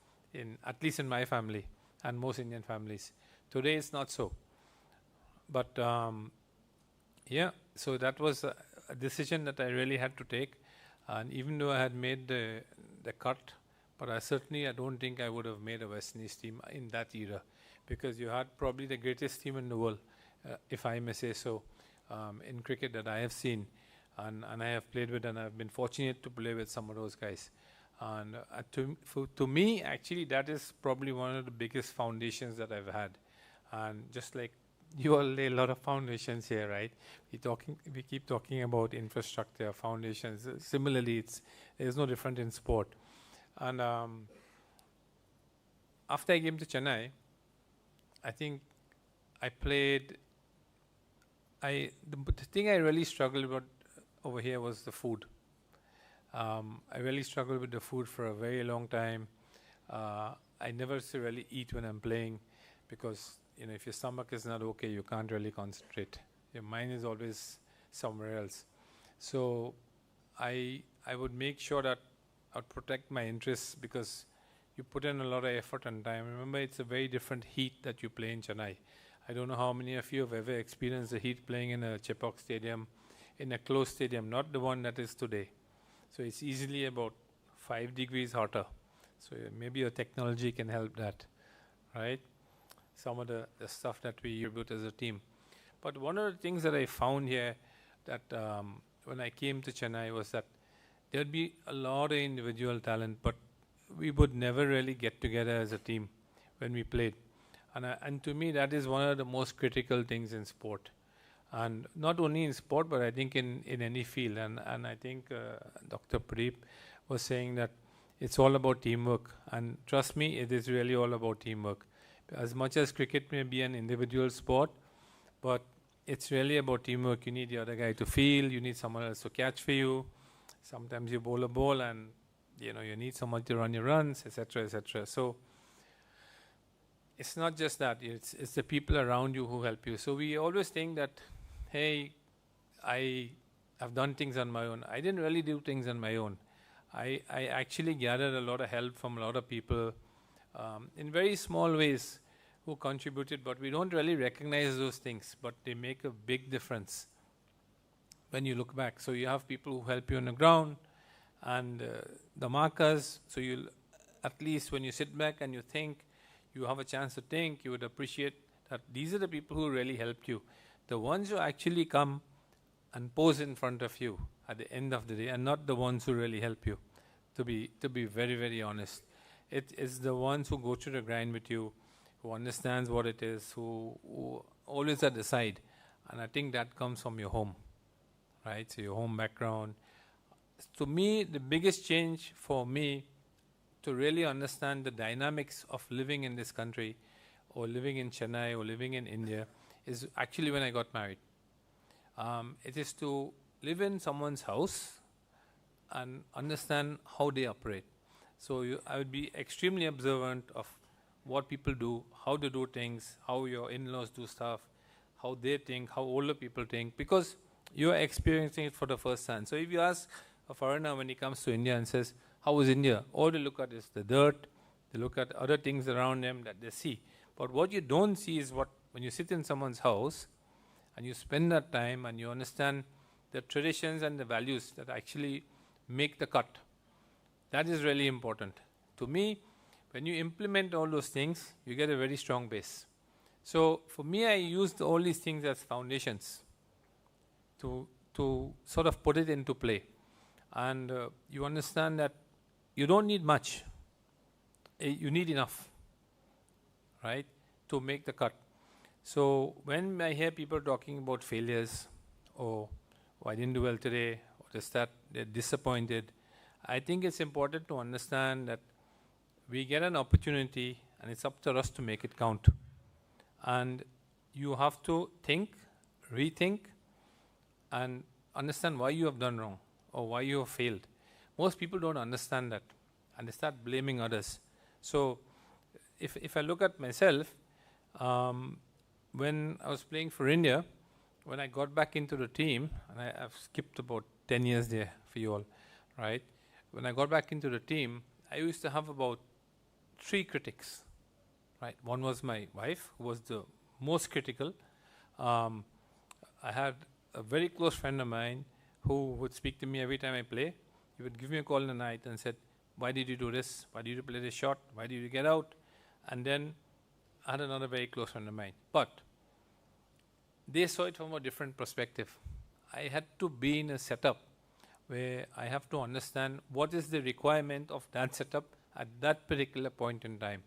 at least in my family and most Indian families. Today it's not so. But yeah, so that was a decision that I really had to take. And even though I had made the cut, but I don't think I would have made a West Indies team in that era, because you had probably the greatest team in the world, if I may say so, in cricket that I have seen, and I have played with, and I've been fortunate to play with some of those guys. And to me, actually, that is probably one of the biggest foundations that I've had. And just like you all lay a lot of foundations here, right? We keep talking about infrastructure, foundations. Similarly, there's no different in sport. And after I came to Chennai, I think I played. The thing I really struggled with over here was the food. I really struggled with the food for a very long time. I never really eat when I'm playing, because if your stomach is not okay, you can't really concentrate. Your mind is always somewhere else. So I would make sure that I'd protect my interests, because you put in a lot of effort and time. Remember, it's a very different heat that you play in Chennai. I don't know how many of you have ever experienced the heat playing in a Chepauk stadium, in a closed stadium, not the one that is today. So it's easily about 5 degrees hotter. So maybe your technology can help that, right? Some of the stuff that we use as a team. But one of the things that I found here, that when I came to Chennai, was that there'd be a lot of individual talent, but we would never really get together as a team when we played. And to me, that is one of the most critical things in sport. And not only in sport, but I think in any field. And I think Dr. Pradeep was saying that it's all about teamwork. And trust me, it is really all about teamwork. As much as cricket may be an individual sport, but it's really about teamwork. You need the other guy to field, you need someone else to catch for you. Sometimes you bowl a ball and you need someone to run your runs, etc., etc. So it's not just that, it's the people around you who help you. So we always think that, hey, I have done things on my own. I didn't really do things on my own. I actually gathered a lot of help from a lot of people in very small ways who contributed, but we don't really recognize those things, but they make a big difference when you look back. So you have people who help you on the ground, and the markers, so you'll, at least when you sit back and you think, you have a chance to think, you would appreciate that these are the people who really helped you. The ones who actually come and pose in front of you at the end of the day, and not the ones who really help you, to be very, very honest. It is the ones who go through the grind with you, who understands what it is, who always at the side. And I think that comes from your home, right? So your home background. To me, the biggest change for me to really understand the dynamics of living in this country, or living in Chennai, or living in India, is actually when I got married. It is to live in someone's house and understand how they operate. So I would be extremely observant of what people do, how they do things, how your in-laws do stuff, how they think, how older people think, because you are experiencing it for the first time. So if you ask a foreigner when he comes to India and says, how was India? All they look at is the dirt, they look at other things around them that they see. But what you don't see is when you sit in someone's house and you spend that time and you understand the traditions and the values that actually make the cut. That is really important. To me, when you implement all those things, you get a very strong base. So for me, I used all these things as foundations to sort of put it into play. And you understand that you don't need much. You need enough, right, to make the cut. So when I hear people talking about failures, or I didn't do well today, or just that they're disappointed, I think it's important to understand that we get an opportunity and it's up to us to make it count. And you have to think, rethink, and understand why you have done wrong or why you have failed. Most people don't understand that, and they start blaming others. So if I look at myself, when I was playing for India, when I got back into the team, and I've skipped about 10 years there for you all, right? When I got back into the team, I used to have about 3 critics, right? One was my wife, who was the most critical. I had a very close friend of mine who would speak to me every time I play. He would give me a call in the night and said, why did you do this? Why did you play this shot? Why did you get out? And then I had another very close friend of mine. But they saw it from a different perspective. I had to be in a setup where I have to understand what is the requirement of that setup at that particular point in time.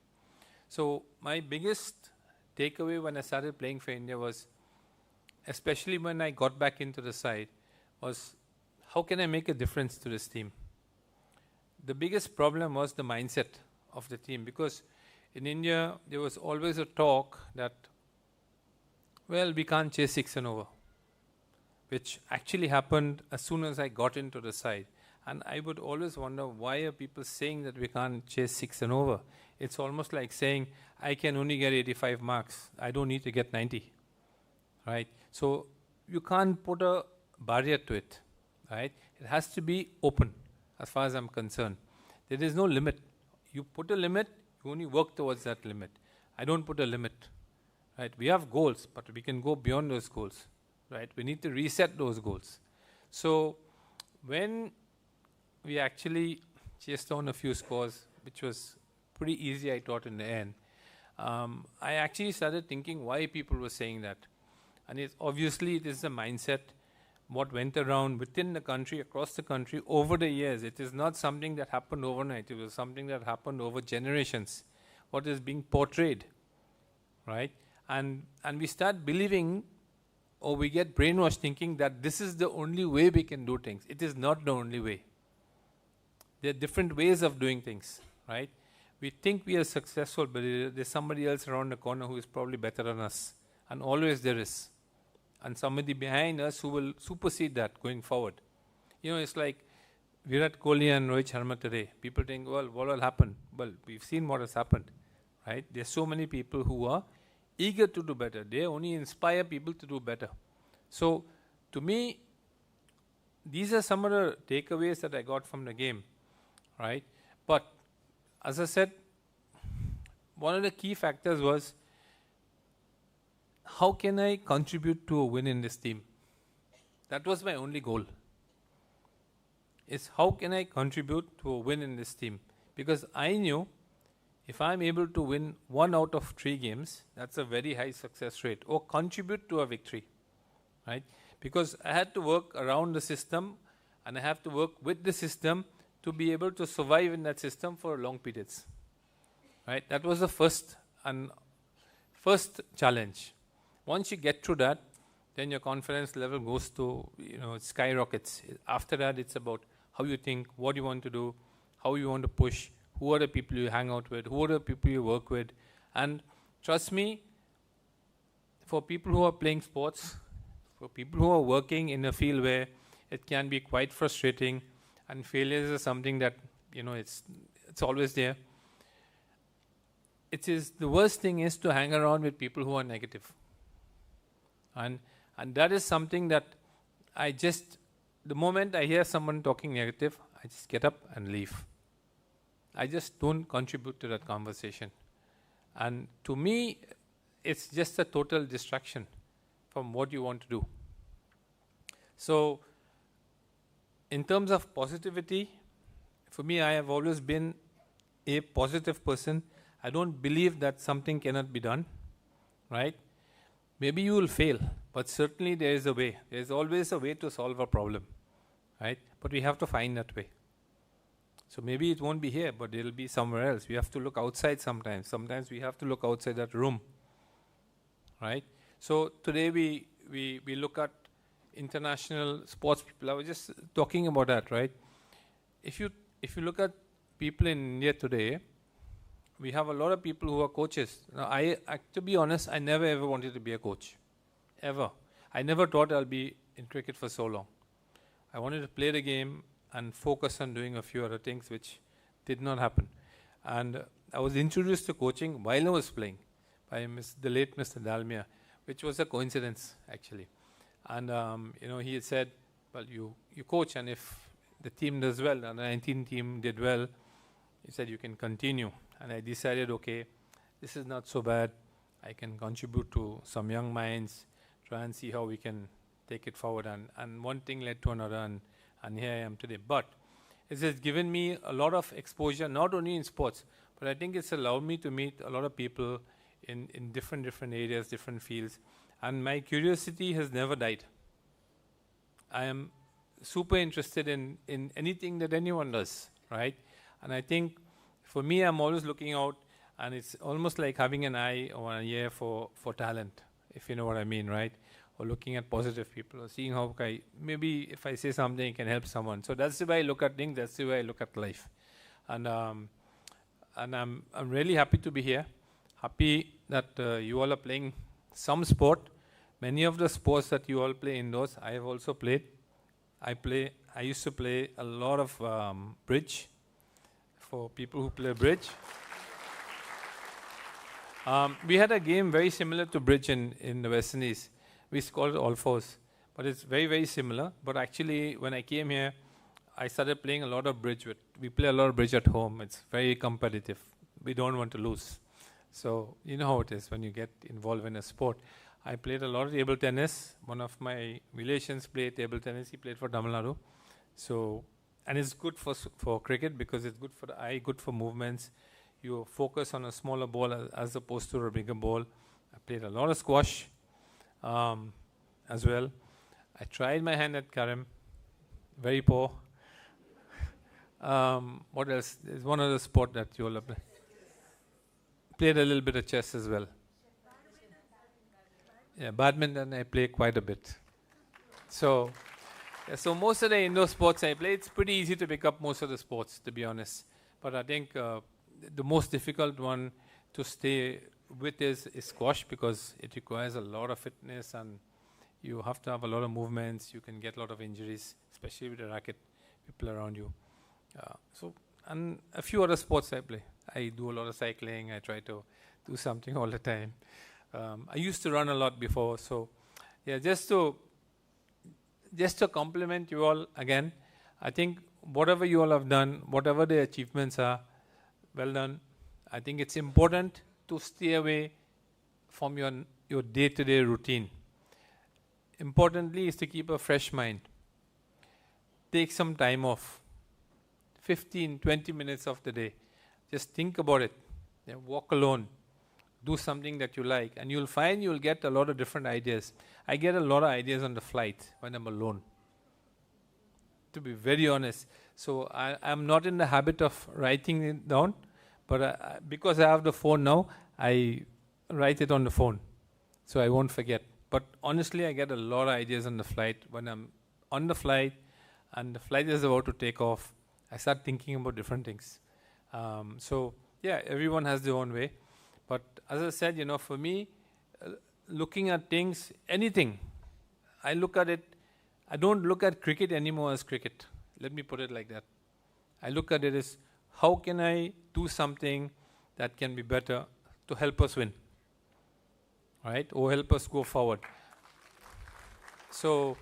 So my biggest takeaway when I started playing for India was, especially when I got back into the side, was how can I make a difference to this team? The biggest problem was the mindset of the team, because in India there was always a talk that, well, we can't chase 6 and over, which actually happened as soon as I got into the side. And I would always wonder, why are people saying that we can't chase 6 and over? It's almost like saying, I can only get 85 marks. I don't need to get 90, right? So you can't put a barrier to it, right? It has to be open, as far as I'm concerned. There is no limit. You put a limit, you only work towards that limit. I don't put a limit, right? We have goals, but we can go beyond those goals, right? We need to reset those goals. So when we actually chased down a few scores, which was pretty easy, I thought, in the end, I actually started thinking why people were saying that. And obviously it is the mindset, what went around within the country, across the country, over the years. It is not something that happened overnight. It was something that happened over generations. What is being portrayed, right? And we start believing, or we get brainwashed thinking that this is the only way we can do things. It is not the only way. There are different ways of doing things, right? We think we are successful, but there's somebody else around the corner who is probably better than us. And always there is. And somebody behind us who will supersede that going forward. You know, it's like Virat Kohli and Rohit Sharma today. People think, well, what will happen? Well, we've seen what has happened, right? There's so many people who are eager to do better. They only inspire people to do better. So, to me, these are some of the takeaways that I got from the game, right? But, as I said, one of the key factors was, how can I contribute to a win in this team? That was my only goal. Is how can I contribute to a win in this team? Because I knew if I'm able to win 1 out of 3 games, that's a very high success rate, or contribute to a victory, right? Because I had to work around the system, and I have to work with the system to be able to survive in that system for long periods, right? That was the first challenge. Once you get through that, then your confidence level goes to, it skyrockets. After that, it's about how you think, what you want to do, how you want to push, who are the people you hang out with, who are the people you work with. And trust me, for people who are playing sports, for people who are working in a field where it can be quite frustrating, and failures is something that, it's always there. The worst thing is to hang around with people who are negative. And that is something that the moment I hear someone talking negative, I just get up and leave. I just don't contribute to that conversation. And to me, it's just a total distraction from what you want to do. So, in terms of positivity, for me, I have always been a positive person. I don't believe that something cannot be done, right? Maybe you will fail, but certainly there is a way. There is always a way to solve a problem, right? But we have to find that way. So maybe it won't be here, but it will be somewhere else. We have to look outside sometimes. Sometimes we have to look outside that room, right? So today we look at international sports people. I was just talking about that, right? If you look at people in India today, we have a lot of people who are coaches. Now, to be honest, I never ever wanted to be a coach, ever. I never thought I'll be in cricket for so long. I wanted to play the game and focus on doing a few other things, which did not happen. And I was introduced to coaching while I was playing by the late Mr. Dalmia, which was a coincidence, actually. And, he had said, well, you coach, and if the team does well, and the 19 team did well, he said, you can continue. And I decided, okay, this is not so bad. I can contribute to some young minds, try and see how we can take it forward. And one thing led to another, and here I am today. But it has given me a lot of exposure, not only in sports, but I think it's allowed me to meet a lot of people in different areas, different fields. And my curiosity has never died. I am super interested in anything that anyone does, right? And I think for me, I'm always looking out, and it's almost like having an eye or an ear for talent, if you know what I mean, right? Or looking at positive people, or seeing how maybe if I say something, it can help someone. So that's the way I look at things. That's the way I look at life. And I'm really happy to be here. Happy that you all are playing some sport. Many of the sports that you all play indoors, I have also played. I used to play a lot of bridge, for people who play bridge. We had a game very similar to bridge in the West Indies. We called it All Fours, but it's very, very similar. But actually, when I came here, I started playing a lot of bridge. We play a lot of bridge at home. It's very competitive. We don't want to lose. So you know how it is when you get involved in a sport. I played a lot of table tennis. One of my relations played table tennis. He played for Tamil Nadu. So, and it's good for cricket because it's good for the eye, good for movements. You focus on a smaller ball as opposed to a bigger ball. I played a lot of squash as well. I tried my hand at Karim. Very poor. What else? There's one other sport that you all play. Played a little bit of chess as well. Yeah, badminton I play quite a bit. So most of the indoor sports I play, it's pretty easy to pick up most of the sports, to be honest. But I think the most difficult one to stay with is squash, because it requires a lot of fitness and you have to have a lot of movements. You can get a lot of injuries, especially with the racket, people around you. And a few other sports I play. I do a lot of cycling. I try to do something all the time. I used to run a lot before. So, yeah, just to compliment you all again, I think whatever you all have done, whatever the achievements are, well done. I think it's important to stay away from your day-to-day routine. Importantly is to keep a fresh mind. Take some time off. 15, 20 minutes of the day. Just think about it. Walk alone. Do something that you like. And you'll find you'll get a lot of different ideas. I get a lot of ideas on the flight when I'm alone, to be very honest. So I'm not in the habit of writing it down, but because I have the phone now, I write it on the phone, so I won't forget. But honestly, I get a lot of ideas on the flight. When I'm on the flight and the flight is about to take off, I start thinking about different things. So yeah, everyone has their own way. But as I said, for me, looking at things, anything, I look at it. I don't look at cricket anymore as cricket. Let me put it like that. I look at it as, how can I do something that can be better to help us win, right? Or help us go forward. So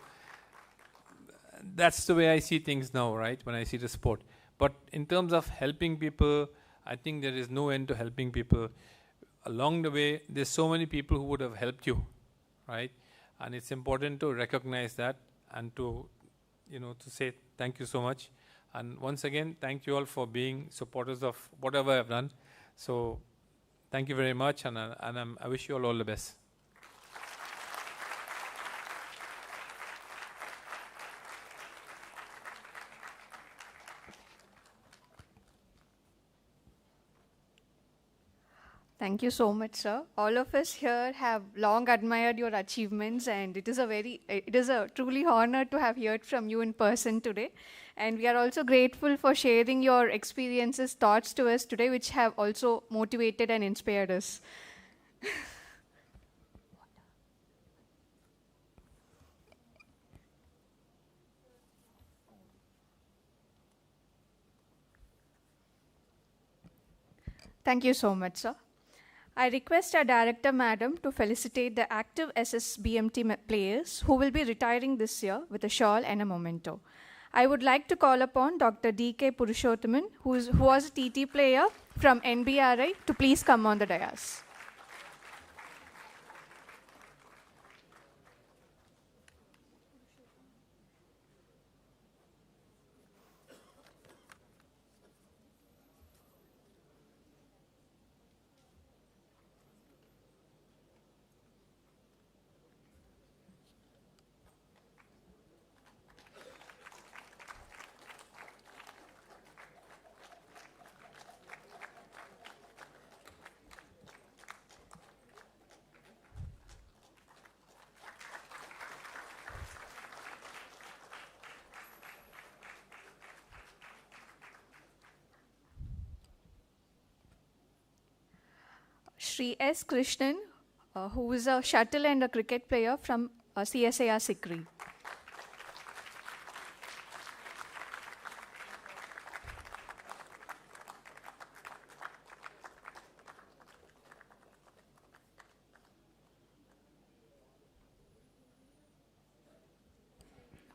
that's the way I see things now, right? When I see the sport. But in terms of helping people, I think there is no end to helping people. Along the way, there's so many people who would have helped you, right? And it's important to recognize that and to say thank you so much. And once again, thank you all for being supporters of whatever I've done. So thank you very much, and I wish you all the best.
Thank you so much, sir. All of us here have long admired your achievements, and it is a truly honor to have heard from you in person today. And we are also grateful for sharing your experiences, thoughts to us today, which have also motivated and inspired us. Thank you so much, sir. I request our director, madam, to felicitate the active SSBMT players who will be retiring this year with a shawl and a memento. I would like to call upon Dr. D.K. Purushothaman, who was a TT player from NBRI, to please come on the dais. Shri S. Krishnan, who is a shuttle and a cricket player from CSIR Sikri.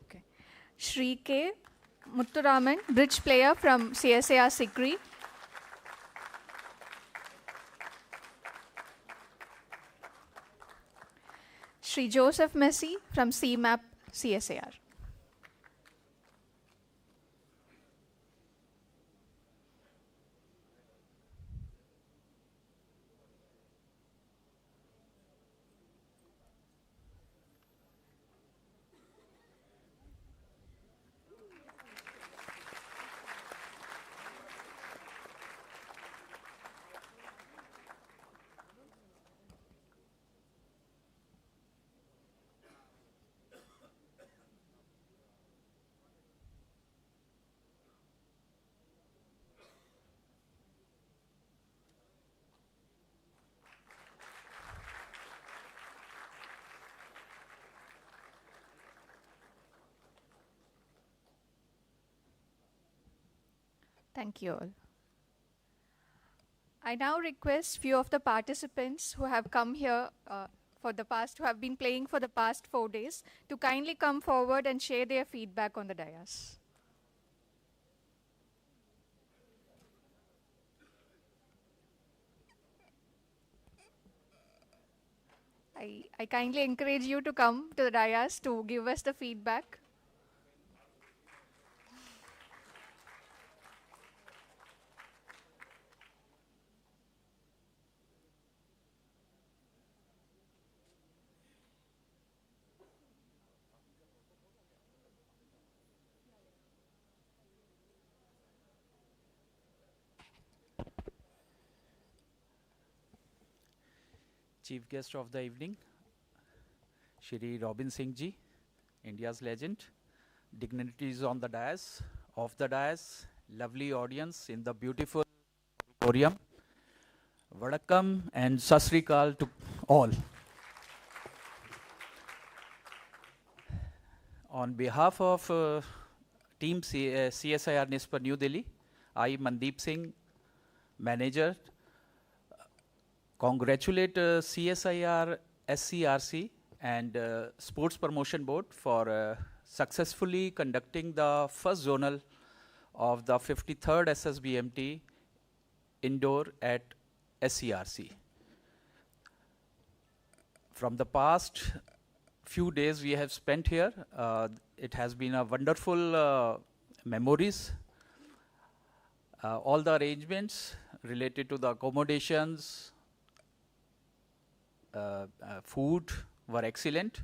Okay. Shri K. Mutturaman, bridge player from CSIR Sikri. Shri Joseph Messi from CMAP CSIR. Thank you all. I now request few of the participants who have come here who have been playing for the past 4 days to kindly come forward and share their feedback on the dais. I kindly encourage you to come to the dais to give us the feedback.
Chief guest of the evening, Shri Robin Singh ji, India's legend, dignitaries on the dais, off the dais, lovely audience in the beautiful auditorium. Vadakkam and Sasrikal to all. On behalf of team CSIR NISPA New Delhi, I, Mandeep Singh, manager, congratulate CSIR SCRC and Sports Promotion Board for successfully conducting the first zonal of the 53rd SSBMT indoor at SCRC. From the past few days we have spent here, it has been a wonderful memories. All the arrangements related to the accommodations, food were excellent.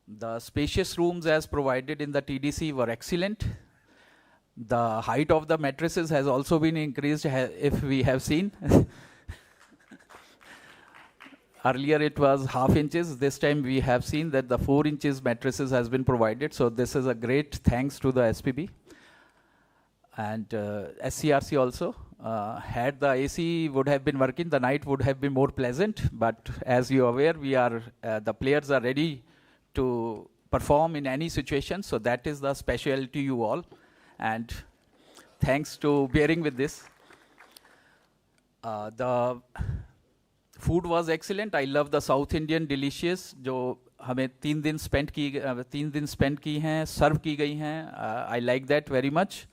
The spacious rooms as provided in the TDC were excellent. The height of the mattresses has also been increased, if we have seen. Earlier it was half inches. This time we have seen that the 4 inches mattresses has been provided. So this is a great thanks to the SPB. And SCRC also. Had the AC would have been working, the night would have been more pleasant. But as you are aware, we are the players are ready to perform in any situation. So that is the specialty you all. And thanks to bearing with this. The food was excellent. I love the South Indian delicious जो हमें 3 दिन spend की हैं, serve की गई हैं. I like that very much.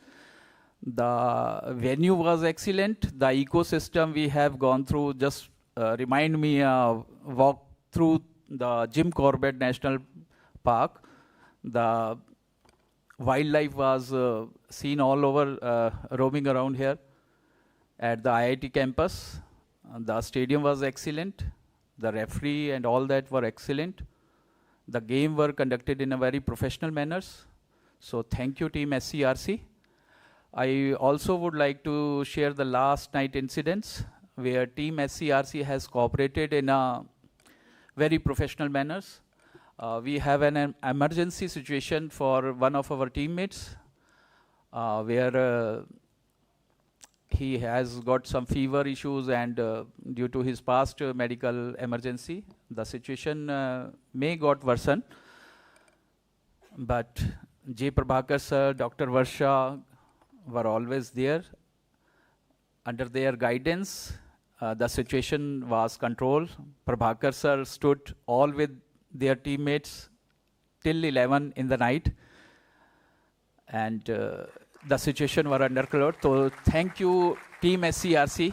The venue was excellent. The ecosystem we have gone through just remind me walk through the Jim Corbett National Park. The wildlife was seen all over roaming around here at the IIT campus. The stadium was excellent. The referee and all that were excellent. The game were conducted in a very professional manners. So thank you, team SCRC. I also would like to share the last night incidents where team SCRC has cooperated in a very professional manners. We have an emergency situation for one of our teammates where he has got some fever issues and due to his past medical emergency, the situation may got worsen. But J. Prabhakar sir, Dr. Varsha were always there. Under their guidance, the situation was controlled. Prabhakar sir stood all with their teammates till 11 in the night. And the situation were under control. So thank you, team SCRC.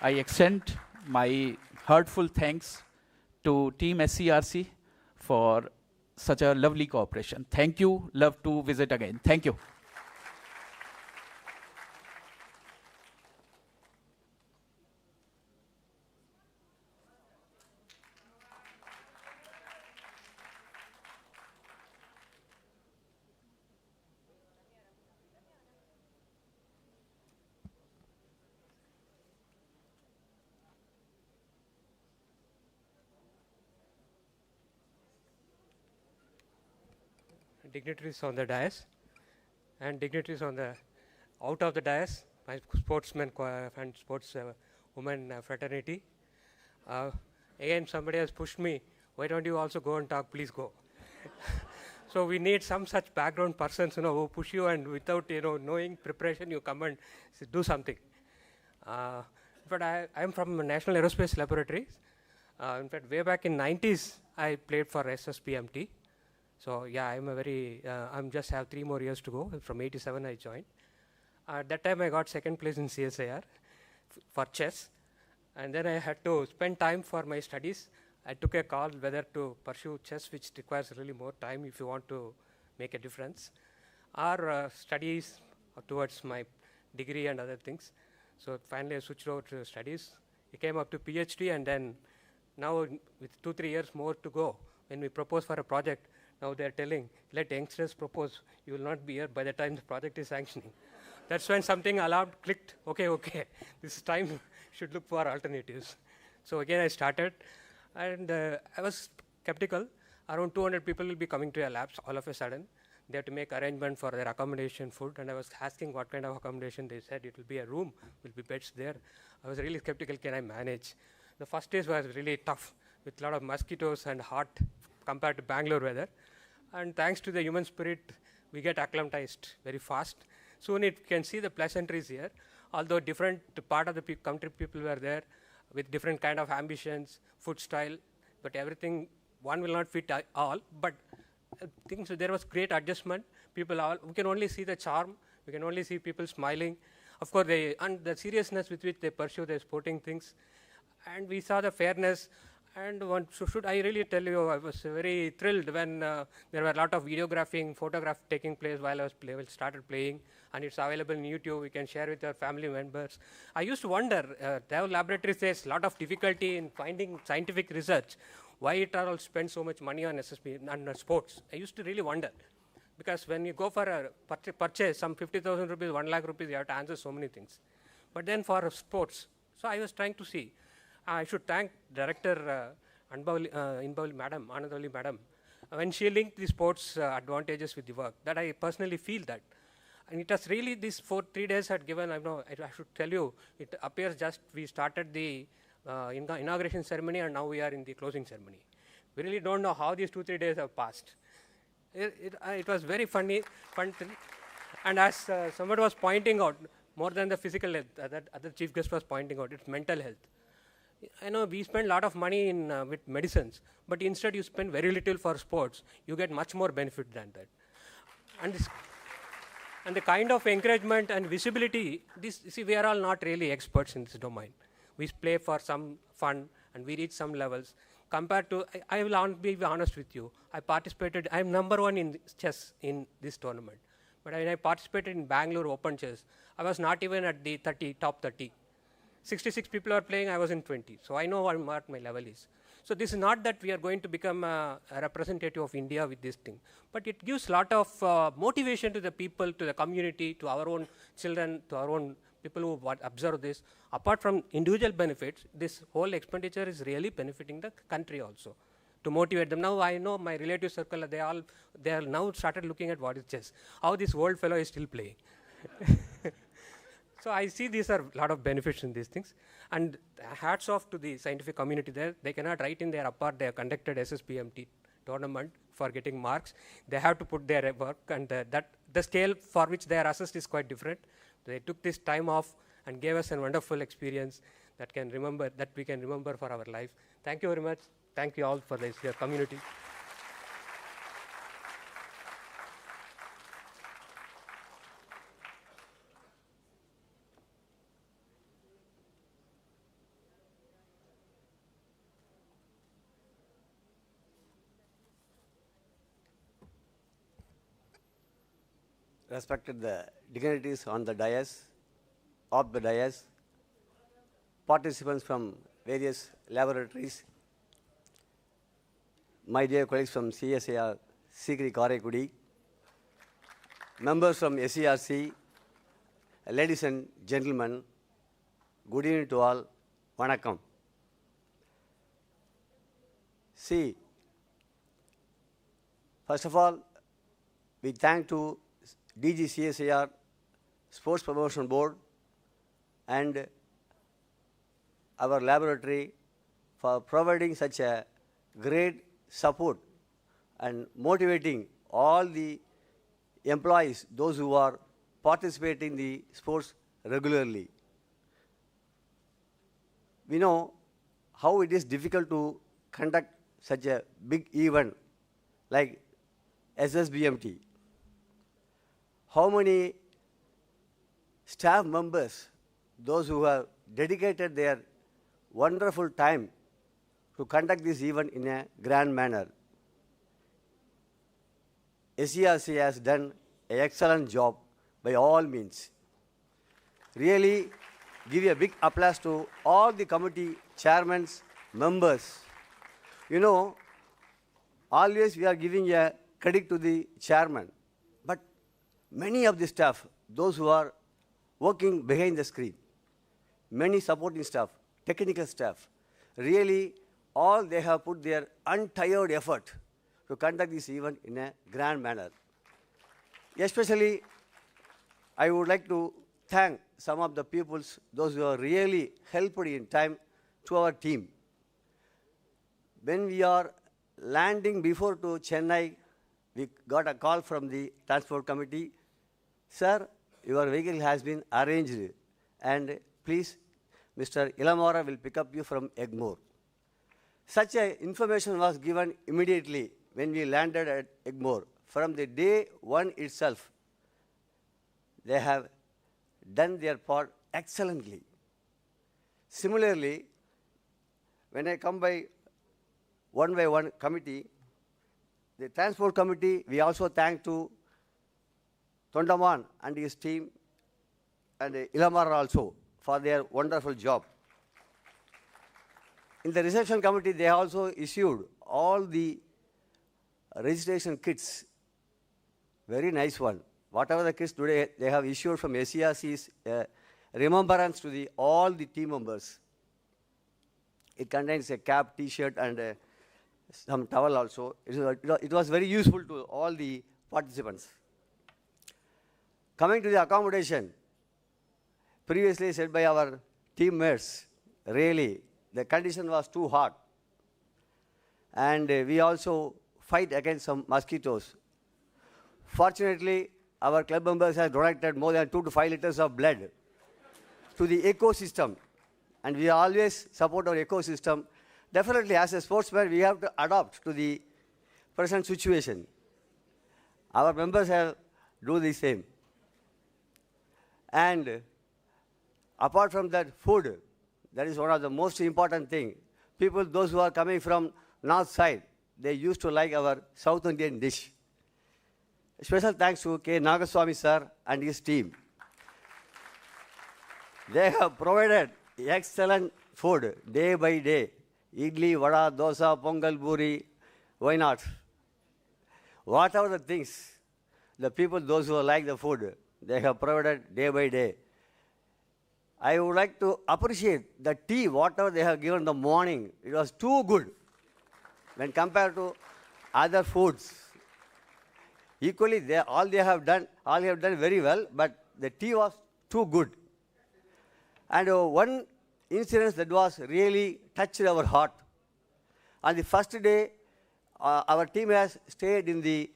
I extend my heartfelt thanks to team SCRC for such a lovely cooperation. Thank you. Love to visit again. Thank you.
Dignitaries on the dais and dignitaries on the out of the dais, my sportsmen and sportswomen fraternity. Again, somebody has pushed me. Why don't you also go and talk? Please go. So we need some such background persons, who push you and without, knowing preparation, you come and do something. But I am from National Aerospace Laboratories. In fact, way back in 90s, I played for SSBMT. So yeah, I'm just have 3 more years to go. From 87 I joined. At that time I got 2nd place in CSIR for chess. And then I had to spend time for my studies. I took a call whether to pursue chess, which requires really more time if you want to make a difference, or studies towards my degree and other things. So finally I switched over to studies. I came up to PhD, and then now with 2-3 years more to go, when we propose for a project, now they're telling, let youngsters propose, you will not be here by the time the project is sanctioning. That's when something alarm clicked, okay, this time should look for alternatives. So again I started, and I was skeptical. Around 200 people will be coming to your labs all of a sudden. They have to make arrangement for their accommodation, food, and I was asking what kind of accommodation. They said it will be a room, will be beds there. I was really skeptical, can I manage? The first days was really tough with a lot of mosquitoes and hot compared to Bangalore weather. And thanks to the human spirit, we get acclimatized very fast. Soon it can see the pleasantries here, although different part of the country people were there with different kind of ambitions, food style, but everything, one will not fit all, but things, there was great adjustment. People we can only see the charm, we can only see people smiling. Of course, and the seriousness with which they pursue their sporting things. And we saw the fairness. And should I really tell you, I was very thrilled when there were a lot of videographing, photograph taking place while I was started playing, and it's available on YouTube. We can share with our family members. I used to wonder, Dev Laboratories says a lot of difficulty in finding scientific research. Why it all spend so much money on SSB and sports? I used to really wonder, because when you go for a purchase, some 50,000 rupees, 1 lakh rupees, you have to answer so many things. But then for sports, so I was trying to see. I should thank Director Inbavli Madam, Anandavali Madam, when she linked the sports advantages with the work. That I personally feel that. And it has really, these 3 days had given, I should tell you, it appears just we started the inauguration ceremony and now we are in the closing ceremony. We really don't know how these 2-3 days have passed. It was very fun thing. And as somebody was pointing out, more than the physical health, that other chief guest was pointing out, it's mental health. I know we spend a lot of money in with medicines, but instead you spend very little for sports. You get much more benefit than that. And the kind of encouragement and visibility, we are all not really experts in this domain. We play for some fun and we reach some levels. Compared to, I will be honest with you, I'm number 1 in chess in this tournament. But when I participated in Bangalore Open Chess, I was not even at the top 30. 66 people are playing, I was in 20. So I know what my level is. So this is not that we are going to become a representative of India with this thing, but it gives a lot of motivation to the people, to the community, to our own children, to our own people who observe this. Apart from individual benefits, this whole expenditure is really benefiting the country also, to motivate them. Now I know my relative circle, they are now started looking at what is chess, how this old fellow is still playing. So I see these are a lot of benefits in these things. And hats off to the scientific community there. They cannot write in their apart, they have conducted SSBMT tournament for getting marks. They have to put their work, and the scale for which they are assessed is quite different. They took this time off and gave us a wonderful experience that we can remember for our life. Thank you very much. Thank you all for this, your community.
Respected the dignitaries on the dais, participants from various laboratories, my dear colleagues from CSIR, Sikri Karaikudi, members from SERC, ladies and gentlemen, good evening to all, Vanakkam. See, first of all, we thank to DG CSIR, Sports Promotion Board, and our laboratory for providing such a great support and motivating all the employees, those who are participating in the sports regularly. We know how it is difficult to conduct such a big event like SSBMT. How many staff members, those who have dedicated their wonderful time to conduct this event in a grand manner. SERC has done an excellent job by all means. Really give a big applause to all the committee chairmen, members. You know, always we are giving a credit to the chairman, but many of the staff, those who are working behind the screen, many supporting staff, technical staff, really all they have put their untired effort to conduct this event in a grand manner. Especially, I would like to thank some of the peoples, those who are really helped in time to our team. When we are landing before to Chennai, we got a call from the transport committee. Sir, your vehicle has been arranged and please, Mr. Ilamora will pick up you from Egmore. Such a information was given immediately when we landed at Egmore. From the day one itself, they have done their part excellently. Similarly, when I come by one committee, the transport committee, we also thank to Tondaman and his team and Ilamar also for their wonderful job. In the reception committee, they also issued all the registration kits. Very nice one. Whatever the kits today they have issued from SERC is remembrance to all the team members. It contains a cap, T-shirt, and some towel also. It was very useful to all the participants. Coming to the accommodation, previously said by our teammates, really, the condition was too hot. And we also fight against some mosquitoes. Fortunately, our club members have donated more than 2 to 5 liters of blood to the ecosystem. And we always support our ecosystem. Definitely, as a sportsman, we have to adapt to the present situation. Our members have do the same. And apart from that, food, that is one of the most important things. People, those who are coming from north side, they used to like our South Indian dish. Special thanks to K. Nagaswamy sir and his team. They have provided excellent food day by day. Idli, vada, dosa, pongal, buri, why not? Whatever the things, the people, those who like the food, they have provided day by day. I would like to appreciate the tea, whatever they have given in the morning. It was too good when compared to other foods. Equally, all they have done very well, but the tea was too good. And one incident that was really touched our heart. On the first day, our team has stayed in the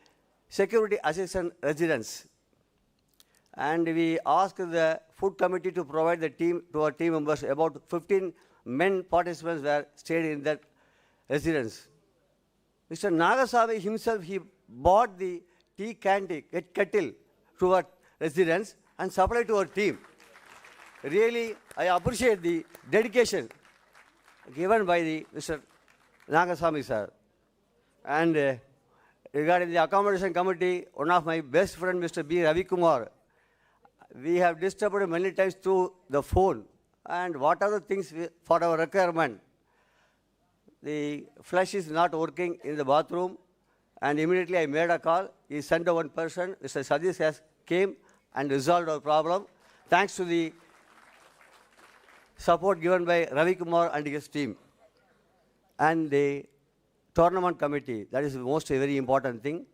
security assistant residence. And we asked the food committee to provide to our team members. About 15 men participants were stayed in that residence. Mr. Nagaswamy himself, he bought the tea kettle to our residence and supplied to our team. Really, I appreciate the dedication given by the Mr. Nagaswamy sir. And regarding the accommodation committee, one of my best friend, Mr. B. Ravi Kumar, we have disturbed many times through the phone. And what are the things for our requirement? The flush is not working in the bathroom. And immediately I made a call. He sent one person. Mr. Sadish has came and resolved our problem. Thanks to the support given by Ravi Kumar and his team. And the tournament committee, that is the most very important thing.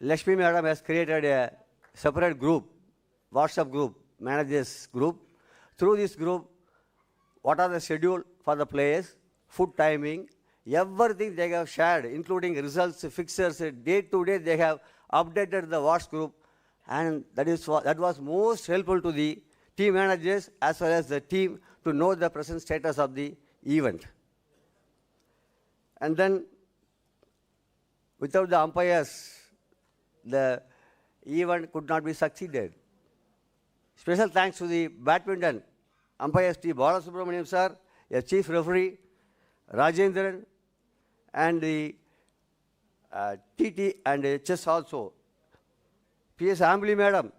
Lakshmi Madam has created a separate group, WhatsApp group, managers group. Through this group, what are the schedule for the players, food timing, everything they have shared, including results, fixtures, day to day they have updated the WhatsApp group. And that was most helpful to the team managers as well as the team to know the present status of the event. And then, without the umpires, the event could not be succeeded. Special thanks to the badminton umpires T. Balasubramaniam sir, a chief referee, Rajendran, and the TT and chess also. P.S. Ambly madam,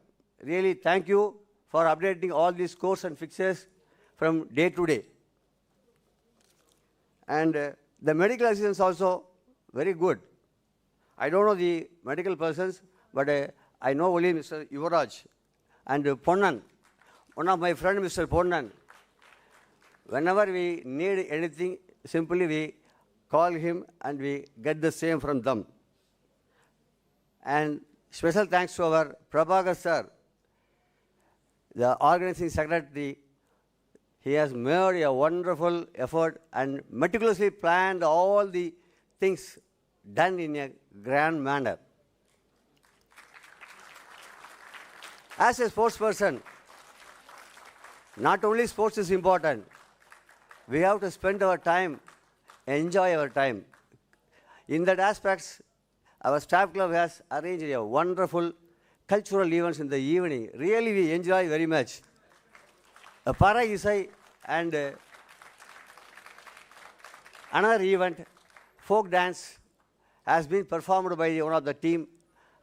really thank you for updating all these scores and fixtures from day to day. And the medical assistants also very good. I don't know the medical persons, but I know only Mr. Yuvaraj and Ponnan. One of my friends, Mr. Ponnan. Whenever we need anything, simply we call him and we get the same from them. And special thanks to our Prabhakar sir, the organizing secretary. He has made a wonderful effort and meticulously planned all the things done in a grand manner. As a sports person, not only sports is important, we have to spend our time, enjoy our time. In that aspect, our staff club has arranged a wonderful cultural events in the evening. Really, we enjoy very much. A Para Isai and another event, folk dance, has been performed by one of the team.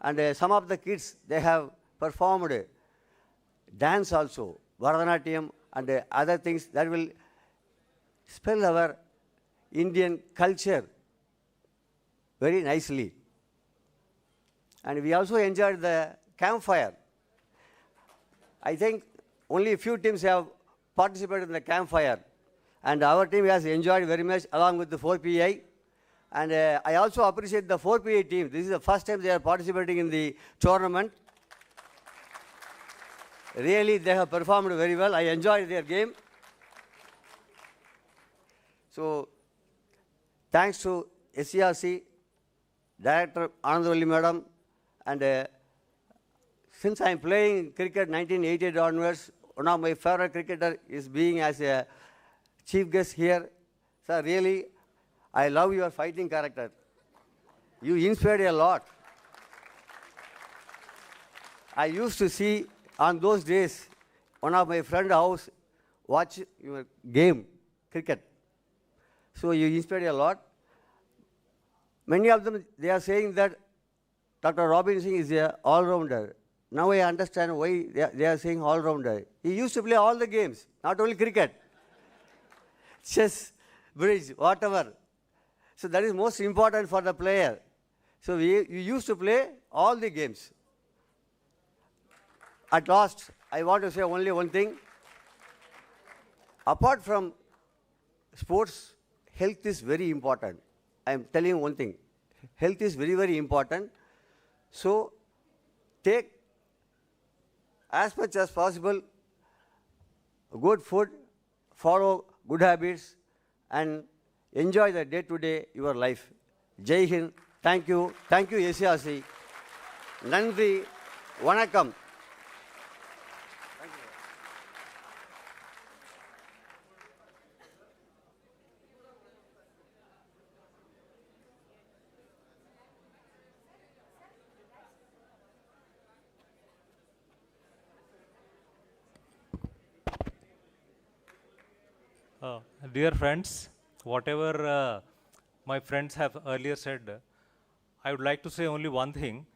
And some of the kids, they have performed dance also, Bharatanatyam and other things that will spell our Indian culture very nicely. And we also enjoyed the campfire. I think only a few teams have participated in the campfire. and our team has enjoyed very much along with the 4PI. And I also appreciate the 4PI team. This is the first time they are participating in the tournament. Really, they have performed very well. I enjoyed their game. So, thanks to SCRC, Director Anandavalli Madam, and since I am playing cricket 1988 onwards, one of my favorite cricketer is being as a chief guest here. Sir, really, I love your fighting character. You inspired a lot. I used to see on those days, one of my friend's house, watch your game, cricket. So you inspired a lot. Many of them, they are saying that Dr. Robin Singh is an all-rounder. Now I understand why they are saying all-rounder. He used to play all the games, not only cricket. Chess, bridge, whatever. So that is most important for the player. So you used to play all the games. At last, I want to say only one thing. Apart from sports, health is very important. I am telling you one thing. Health is very, very important. So take as much as possible good food, follow good habits, and enjoy the day-to-day your life. Jai Hind. Thank you. Thank you, SCRC. Nandri. Vanakkam.
Dear friends, whatever my friends have earlier said, I would like to say only one thing,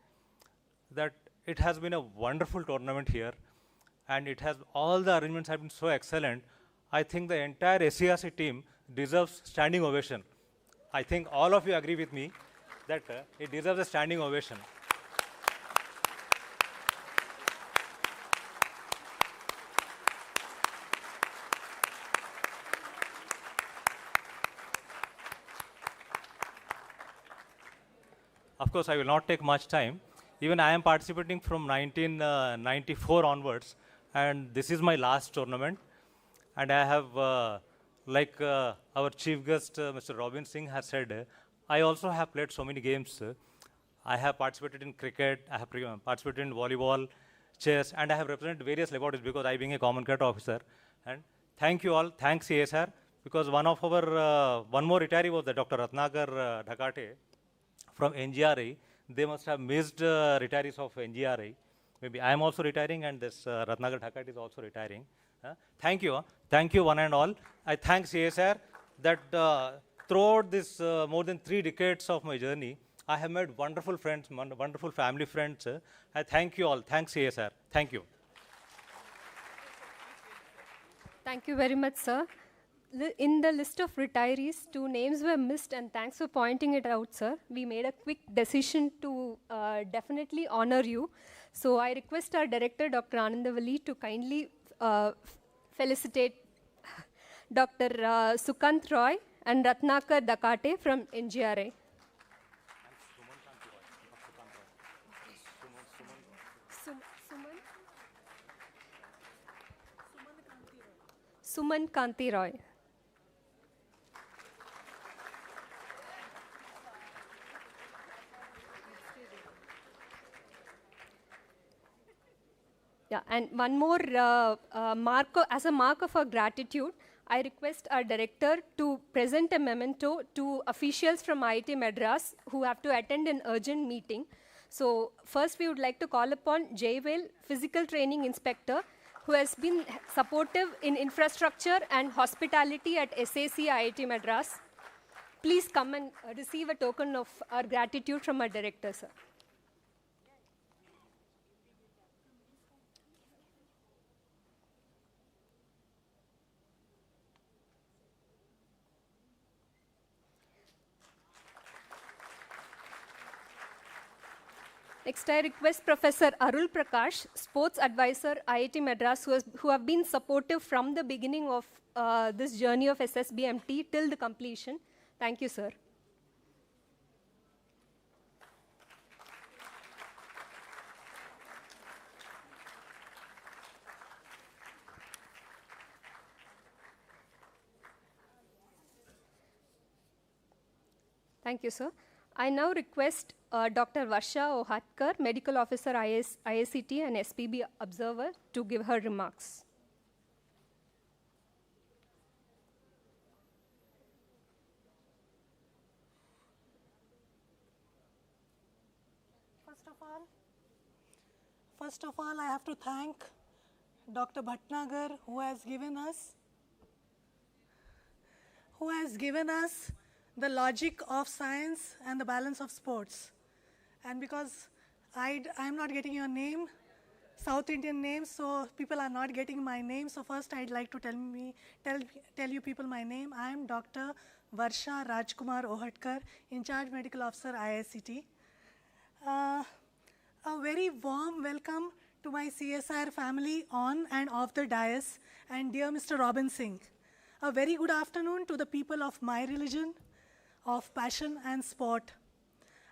that it has been a wonderful tournament here, and it has, all the arrangements have been so excellent. I think the entire SCRC team deserves standing ovation. I think all of you agree with me that it deserves a standing ovation. Of course, I will not take much time. Even I am participating from 1994 onwards, and this is my last tournament. And I have, like our chief guest, Mr. Robin Singh has said, I also have played so many games. I have participated in cricket, I have participated in volleyball, chess, and I have represented various laboratories because I being a common cadet officer. And thank you all, thanks CSIR, because one of our, one more retiree was the Dr. Ratnakar Dhakate from NGRI. They must have missed retirees of NGRI. Maybe I am also retiring, and this Ratnakar Dhakate is also retiring. Thank you one and all. I thank CSIR that throughout this more than 3 decades of my journey, I have made wonderful friends, wonderful family friends. I thank you all. Thanks CSIR. Thank you.
Thank you very much, sir. In the list of retirees, 2 names were missed, and thanks for pointing it out, sir. We made a quick decision to definitely honor you. So I request our director, Dr. Anandavalli, to kindly felicitate Dr. Sukant Roy and Ratnakar Dhakate from NGRI. Suman Kanti Roy. Yeah, and one more as a mark of our gratitude, I request our director to present a memento to officials from IIT Madras who have to attend an urgent meeting. So first we would like to call upon Jayvel, Physical Training Inspector, who has been supportive in infrastructure and hospitality at SAC IIT Madras. Please come and receive a token of our gratitude from our director, sir. Next, I request Professor Arul Prakash, Sports Advisor, IIT Madras, who have been supportive from the beginning of this journey of SSBMT till the completion. Thank you, sir. Thank you, sir. I now request Dr. Varsha Ohatkar, Medical Officer, ISCT and SPB Observer, to give her remarks.
First of all, I have to thank Dr. Bhatnagar, who has given us the logic of science and the balance of sports. And because I'm not getting your name, South Indian name, so people are not getting my name. So first I'd like to tell you people my name. I am Dr. Varsha Rajkumar Ohatkar, in charge medical officer, ISCT. A very warm welcome to my CSIR family on and off the dais, and dear Mr. Robin Singh. A very good afternoon to the people of my religion, of passion and sport.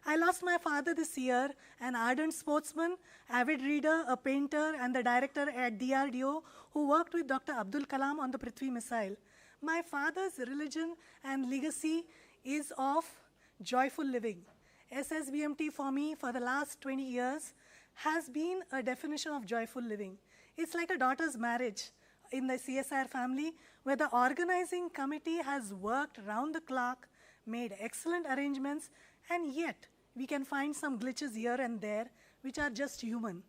I lost my father this year, an ardent sportsman, avid reader, a painter, and the director at DRDO who worked with Dr. Abdul Kalam on the Prithvi missile. My father's religion and legacy is of joyful living. SSBMT for me for the last 20 years has been a definition of joyful living. It's like a daughter's marriage in the CSIR family, where the organizing committee has worked round the clock, made excellent arrangements, and yet we can find some glitches here and there which are just human.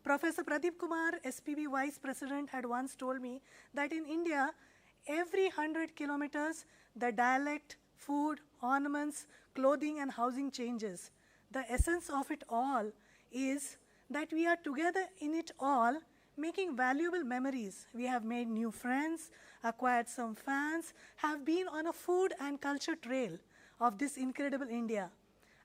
Professor Pradeep Kumar, SPB Vice President, had once told me that in India, every 100 kilometers, the dialect, food, ornaments, clothing, and housing changes. The essence of it all is that we are together in it all, making valuable memories. We have made new friends, acquired some fans, have been on a food and culture trail of this incredible India.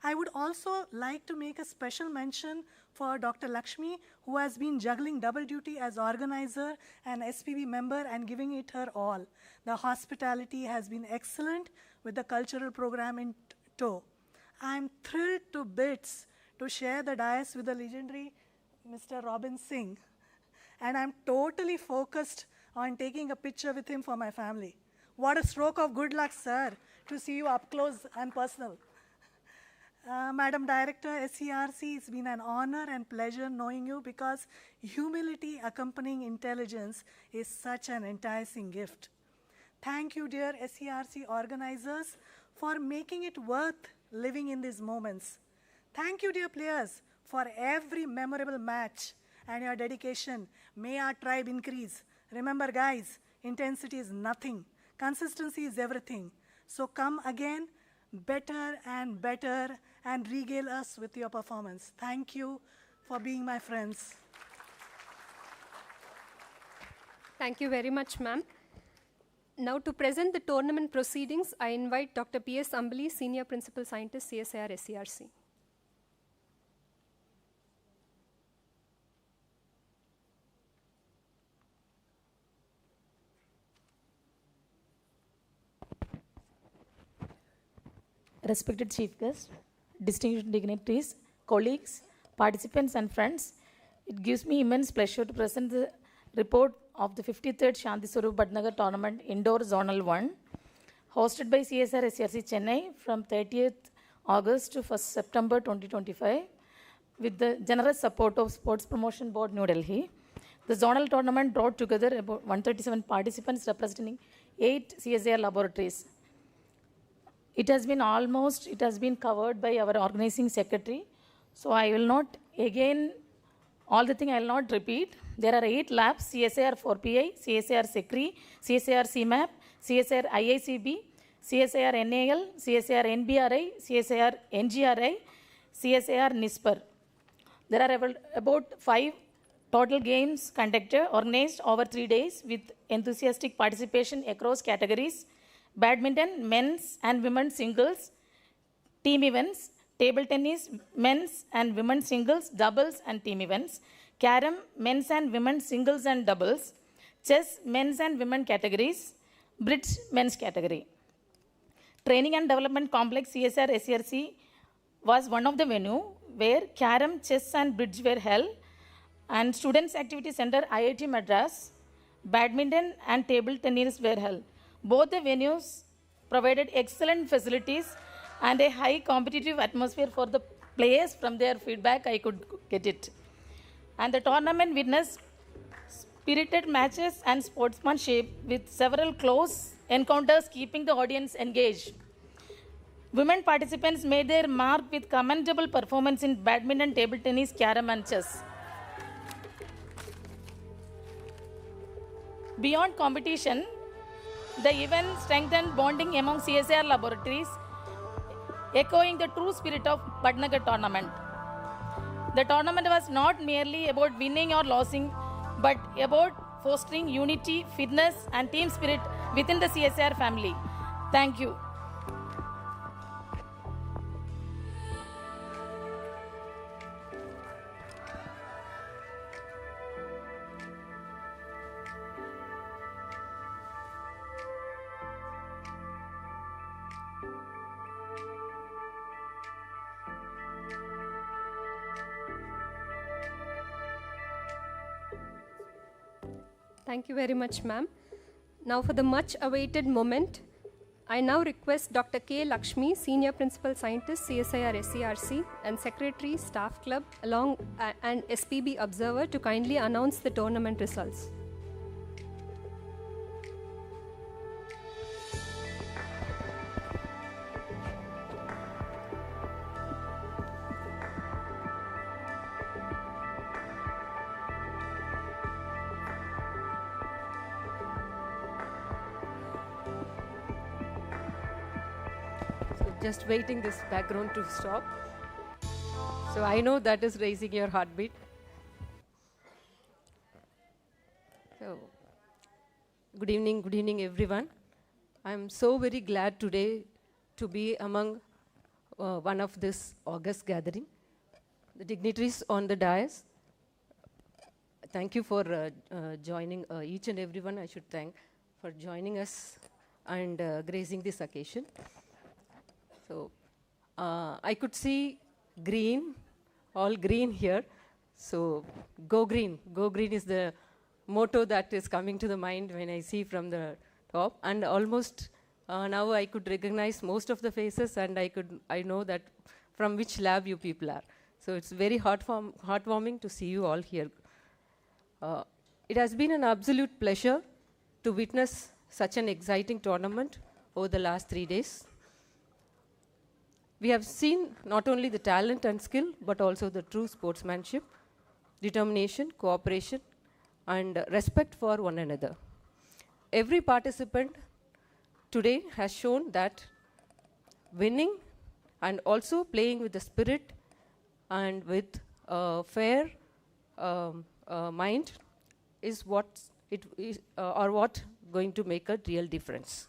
I would also like to make a special mention for Dr. Lakshmi, who has been juggling double duty as organizer and SPB member and giving it her all. The hospitality has been excellent with the cultural program in tow. I'm thrilled to bits to share the dais with the legendary Mr. Robin Singh, and I'm totally focused on taking a picture with him for my family. What a stroke of good luck, sir, to see you up close and personal. Madam Director, SERC, it's been an honor and pleasure knowing you, because humility accompanying intelligence is such an enticing gift. Thank you, dear SERC organizers, for making it worth living in these moments. Thank you, dear players, for every memorable match and your dedication. May our tribe increase. Remember, guys, intensity is nothing. Consistency is everything. So come again, better, and regale us with your performance. Thank you for being my friends.
Thank you very much, ma'am. Now to present the tournament proceedings, I invite Dr. P.S. Ambali, Senior Principal Scientist, CSIR SERC.
Respected Chief Guest, distinguished dignitaries, colleagues, participants and friends, it gives me immense pleasure to present the report of the 53rd Shanti Swarup Bhatnagar Tournament Indoor Zonal 1, hosted by CSIR SRC Chennai from 30th August to 1st September 2025, with the generous support of Sports Promotion Board, New Delhi. The zonal tournament brought together about 137 participants representing 8 CSIR laboratories. It has been covered by our organizing secretary. So I will not, again, all the thing I will not repeat. There are 8 labs: CSIR 4PI, CSIR SECRI, CSIR CMAP, CSIR IICB, CSIR NAL, CSIR NBRI, CSIR NGRI, CSIR NISPER. There are about 5 total games conducted, organized over 3 days with enthusiastic participation across categories: badminton, men's and women's singles, team events, table tennis, men's and women's singles, doubles and team events, carom, men's and women's singles and doubles, chess, men's and women categories, bridge, men's category. Training and Development Complex CSR SRC was one of the venue where carom, chess and bridge were held, and Students Activity Center IIT Madras, badminton and table tennis were held. Both the venues provided excellent facilities and a high competitive atmosphere for the players. From their feedback, I could get it. And the tournament witnessed spirited matches and sportsmanship with several close encounters keeping the audience engaged. Women participants made their mark with commendable performance in badminton, table tennis, carom and chess. Beyond competition, the event strengthened bonding among CSIR laboratories, echoing the true spirit of Patnagar tournament. The tournament was not merely about winning or losing, but about fostering unity, fitness, and team spirit within the CSIR family. Thank you.
Thank you very much, ma'am. Now for the much awaited moment, I now request Dr. K. Lakshmi, Senior Principal Scientist, CSIR SCRC, and Secretary, Staff Club, and SPB Observer to kindly announce the tournament results. Just waiting this background to stop. So I know that is raising your heartbeat. So, good evening everyone. I'm so very glad today to be among one of this August gathering. The dignitaries on the dais, thank you for joining, each and everyone I should thank for joining us and gracing this occasion. So, I could see green, all green here. So, go green is the motto that is coming to the mind when I see from the top. And almost now I could recognize most of the faces, and I know that from which lab you people are. So, it's very heartwarming to see you all here. It has been an absolute pleasure to witness such an exciting tournament over the last 3 days. We have seen not only the talent and skill, but also the true sportsmanship, determination, cooperation, and respect for one another. Every participant today has shown that winning and also playing with the spirit and with a fair mind is what going to make a real difference.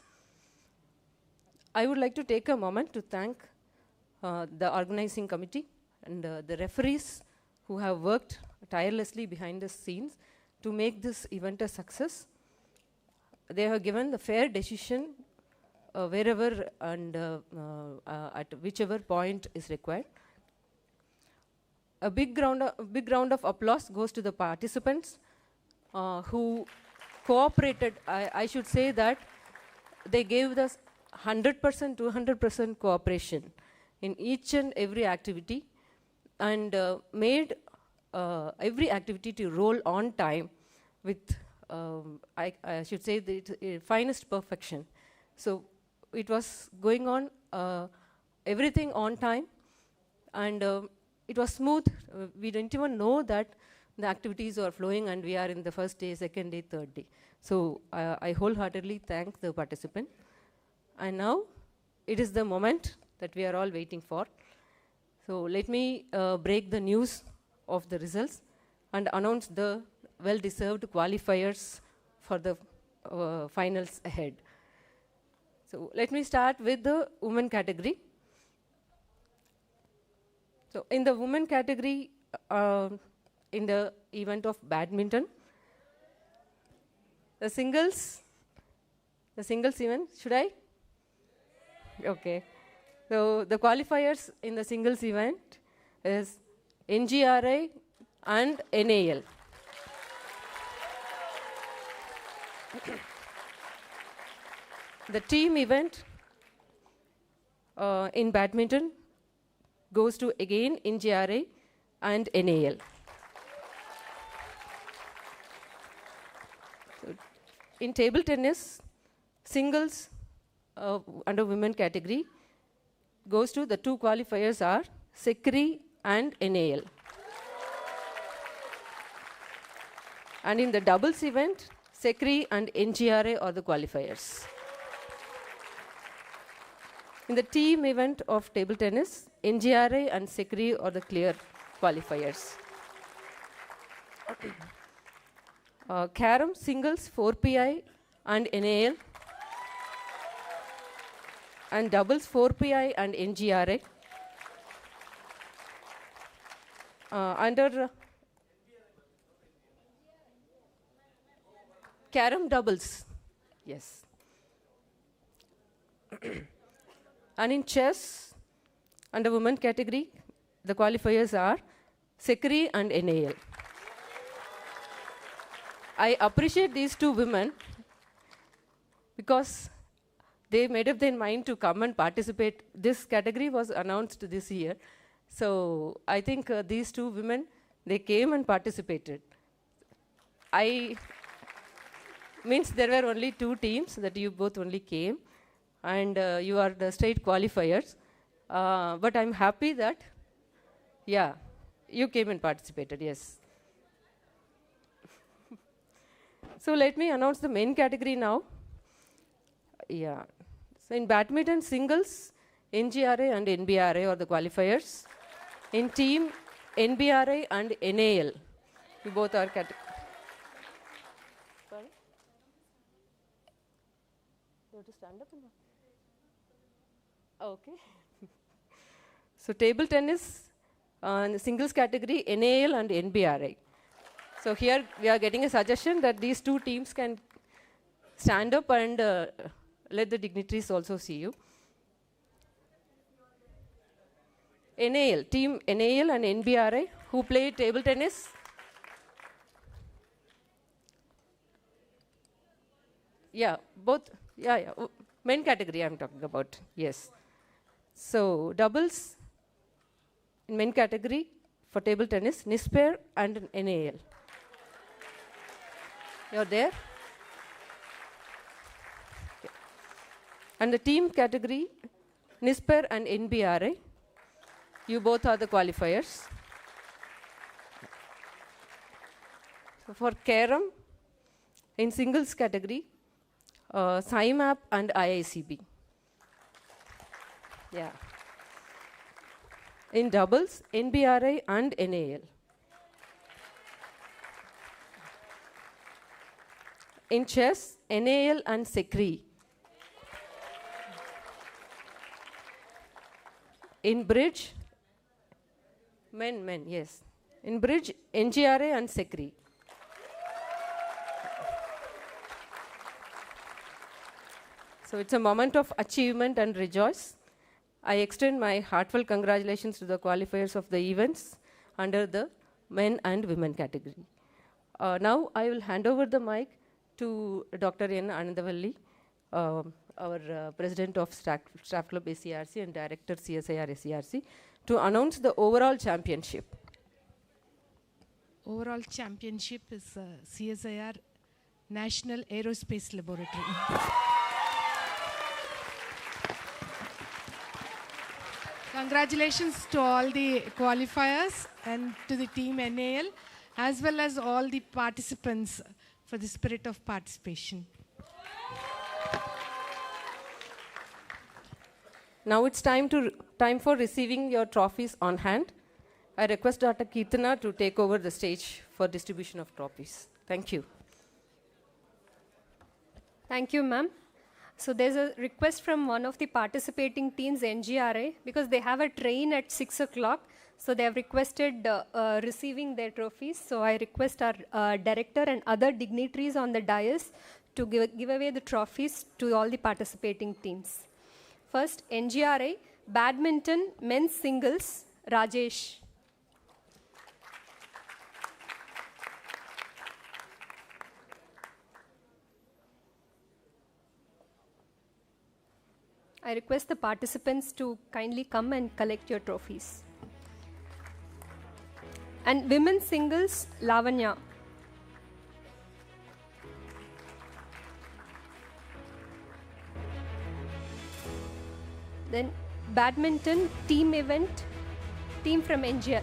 I would like to take a moment to thank the organizing committee and the referees who have worked tirelessly behind the scenes to make this event a success. They have given the fair decision wherever and at whichever point is required. A big round of applause goes to the participants who cooperated. I should say that they gave us 100%, 200% cooperation in each and every activity, and made every activity to roll on time with, I should say, the finest perfection. So it was going on, everything on time, and it was smooth. We didn't even know that the activities are flowing and we are in the first day, second day, third day. So I wholeheartedly thank the participant. And now it is the moment that we are all waiting for. So let me break the news of the results and announce the well-deserved qualifiers for the finals ahead. So let me start with the women category.
So in the women category, in the event of badminton, the singles event, should I? Okay. So the qualifiers in the singles event is NGRI and NAL. The team event in badminton goes to again NGRI and NAL. So in table tennis, singles under women category goes to the two qualifiers are SECRI and NAL. And in the doubles event, SECRI and NGRI are the qualifiers. In the team event of table tennis, NGRI and SECRI are the clear qualifiers. Carom singles 4PI and NAL, and doubles 4PI and NGRI. Under Carom doubles, yes. And in chess, under women category, the qualifiers are SECRI and NAL. I appreciate these two women because they made up their mind to come and participate. This category was announced this year. So I think these two women, they came and participated. Means there were only two teams that you both only came, and you are the state qualifiers. But I'm happy that, yeah, you came and participated, yes. So let me announce the main category now. Yeah. So in badminton singles, NGRI and NBRI are the qualifiers. In team, NBRI and NAL. You both are category. Sorry? You have to stand up? Okay. So table tennis, in the singles category, NAL and NBRI. So here we are getting a suggestion that these two teams can stand up and let the dignitaries also see you. NAL, team NAL and NBRI, who play table tennis. Yeah, both, yeah, men category I'm talking about, yes. So doubles in men category for table tennis, NISPER and NAL. You're there? Okay. And the team category, NISPER and NBRI. You both are the qualifiers. So for Carom, in singles category, SIMAP and IICB. Yeah. In doubles, NBRI and NAL. In chess, NAL and SECRI. In bridge, men, yes. In bridge, NGRI and SECRI. So it's a moment of achievement and rejoice. I extend my heartfelt congratulations to the qualifiers of the events under the men and women category. Now I will hand over the mic to Dr. N. Anandavalli, our President of Staff Club SCRC and Director CSIR SCRC, to announce the overall championship.
Overall championship is CSIR National Aerospace Laboratory. Congratulations to all the qualifiers and to the team NAL, as well as all the participants for the spirit of participation.
Now it's time for receiving your trophies on hand. I request Dr. Keertana to take over the stage for distribution of trophies. Thank you.
Thank you, ma'am. So there's a request from one of the participating teams, NGRI, because they have a train at 6 o'clock. So they have requested receiving their trophies. So I request our director and other dignitaries on the dais to give away the trophies to all the participating teams. First, NGRI, Badminton, Men's Singles, Rajesh. I request the participants to kindly come and collect your trophies. And Women's Singles, Lavanya. Then Badminton, team event, team from NGRI.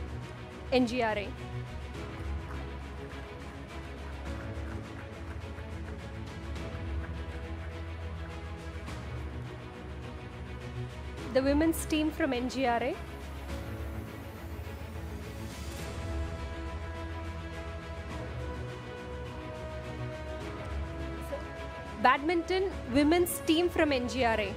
The women's team from NGRI. Badminton, women's team from NGRI.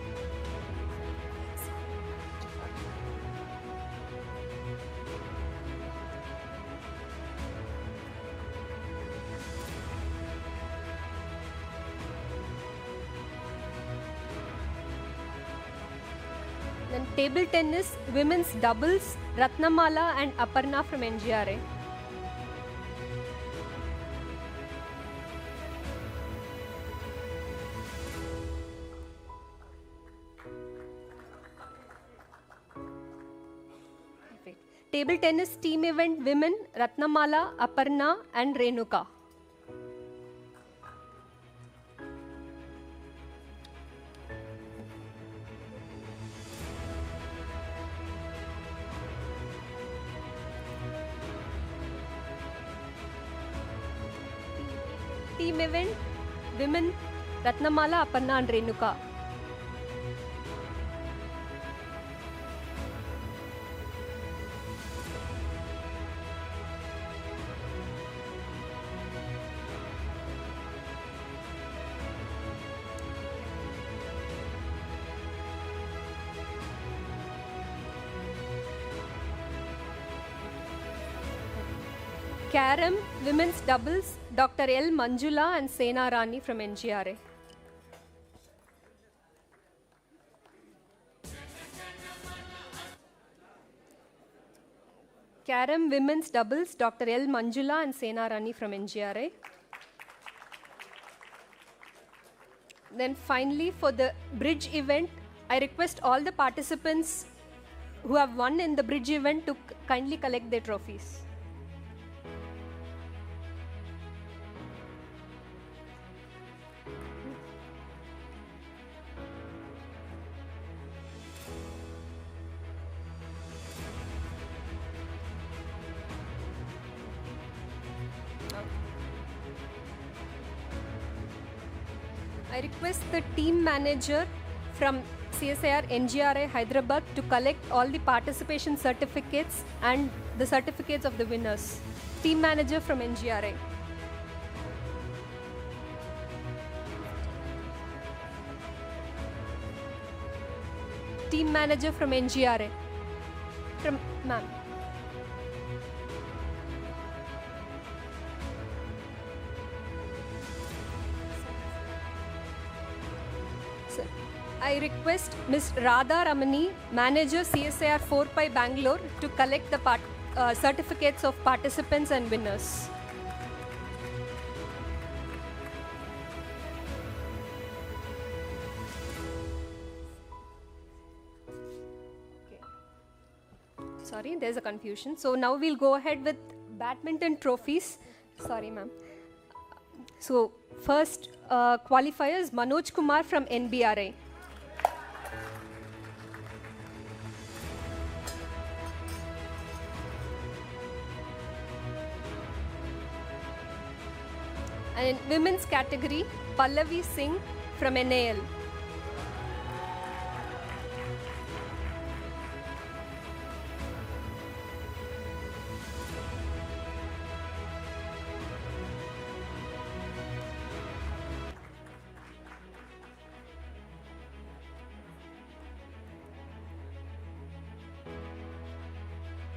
Then table tennis, women's doubles, Ratnamala and Aparna from NGRI. Perfect. Table tennis team event women, Ratnamala, Aparna and Renuka. Team event, women, Ratnamala, Aparna and Renuka. Carom, women's doubles, Dr. L. Manjula and Sena Rani from NGRA. Carom, women's doubles, Dr. L. Manjula and Sena Rani from NGRA. Then finally, for the bridge event, I request all the participants who have won in the bridge event to kindly collect their trophies. I request the team manager from CSIR NGRI Hyderabad to collect all the participation certificates and the certificates of the winners. Team manager from NGRI. Team manager from NGRI. From ma'am. I request Ms. Radha Ramani, Manager CSIR 4 Bangalore, to collect the certificates of participants and winners. Sorry, there's a confusion. So now we'll go ahead with badminton trophies. Sorry, ma'am. So first qualifiers, Manoj Kumar from NBRI. And in women's category, Pallavi Singh from NAL.